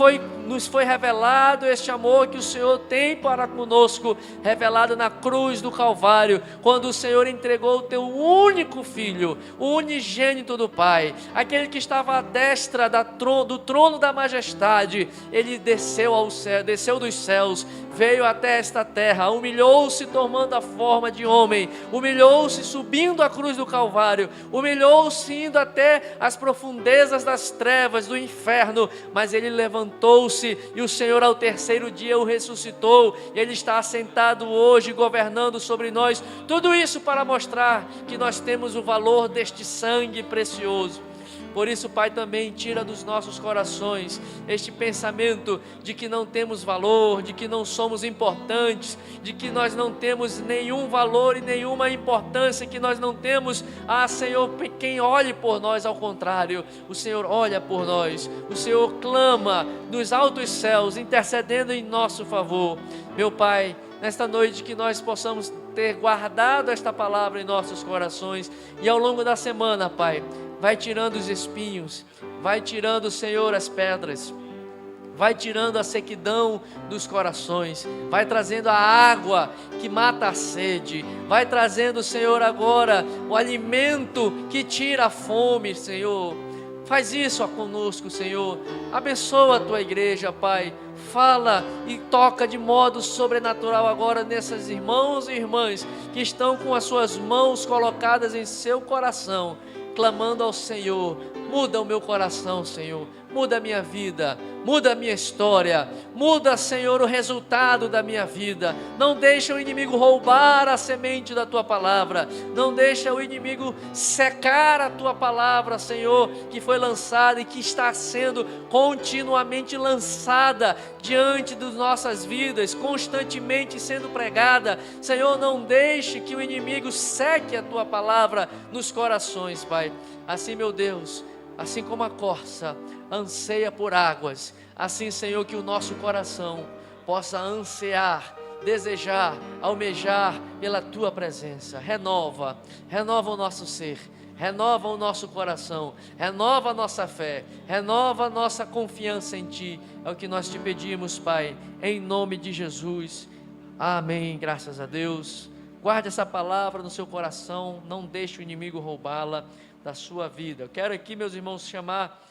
nos foi revelado este amor que o Senhor tem para conosco, revelado na cruz do Calvário, quando o Senhor entregou o teu único Filho, o unigênito do Pai, aquele que estava à destra do trono da majestade. Ele desceu ao céu, desceu dos céus, veio até esta terra, humilhou-se tomando a forma de homem, humilhou-se subindo a cruz do Calvário, humilhou-se indo até as profundezas das trevas, do inferno, mas ele levantou-se e o Senhor ao terceiro dia o ressuscitou, e ele está assentado hoje governando sobre nós. Tudo isso para mostrar que nós temos o valor deste sangue precioso. Por isso, Pai, também tira dos nossos corações este pensamento de que não temos valor, de que não somos importantes, de que nós não temos nenhum valor e nenhuma importância, que nós não temos, Senhor, quem olhe por nós. Ao contrário, o Senhor olha por nós, o Senhor clama nos altos céus, intercedendo em nosso favor. Meu Pai, nesta noite que nós possamos ter guardado esta palavra em nossos corações, e ao longo da semana, Pai, vai tirando os espinhos, vai tirando, Senhor, as pedras, vai tirando a sequidão dos corações, vai trazendo a água que mata a sede, vai trazendo, Senhor, agora o alimento que tira a fome, Senhor. Faz isso conosco, Senhor. Abençoa a tua igreja, Pai. Fala e toca de modo sobrenatural agora nesses irmãos e irmãs que estão com as suas mãos colocadas em seu coração, clamando ao Senhor. Muda o meu coração, Senhor, muda a minha vida, muda a minha história, muda, Senhor, o resultado da minha vida. Não deixa o inimigo roubar a semente da tua palavra, não deixa o inimigo secar a tua palavra, Senhor, que foi lançada e que está sendo continuamente lançada diante das nossas vidas, constantemente sendo pregada. Senhor, não deixe que o inimigo seque a tua palavra nos corações, Pai. Assim, meu Deus, assim como a corça anseia por águas, assim, Senhor, que o nosso coração possa ansiar, desejar, almejar pela tua presença. Renova o nosso ser, renova o nosso coração, renova a nossa fé, renova a nossa confiança em ti. É o que nós te pedimos, Pai, em nome de Jesus. Amém. Graças a Deus. Guarde essa palavra no seu coração, não deixe o inimigo roubá-la da sua vida. Eu quero aqui, meus irmãos, chamar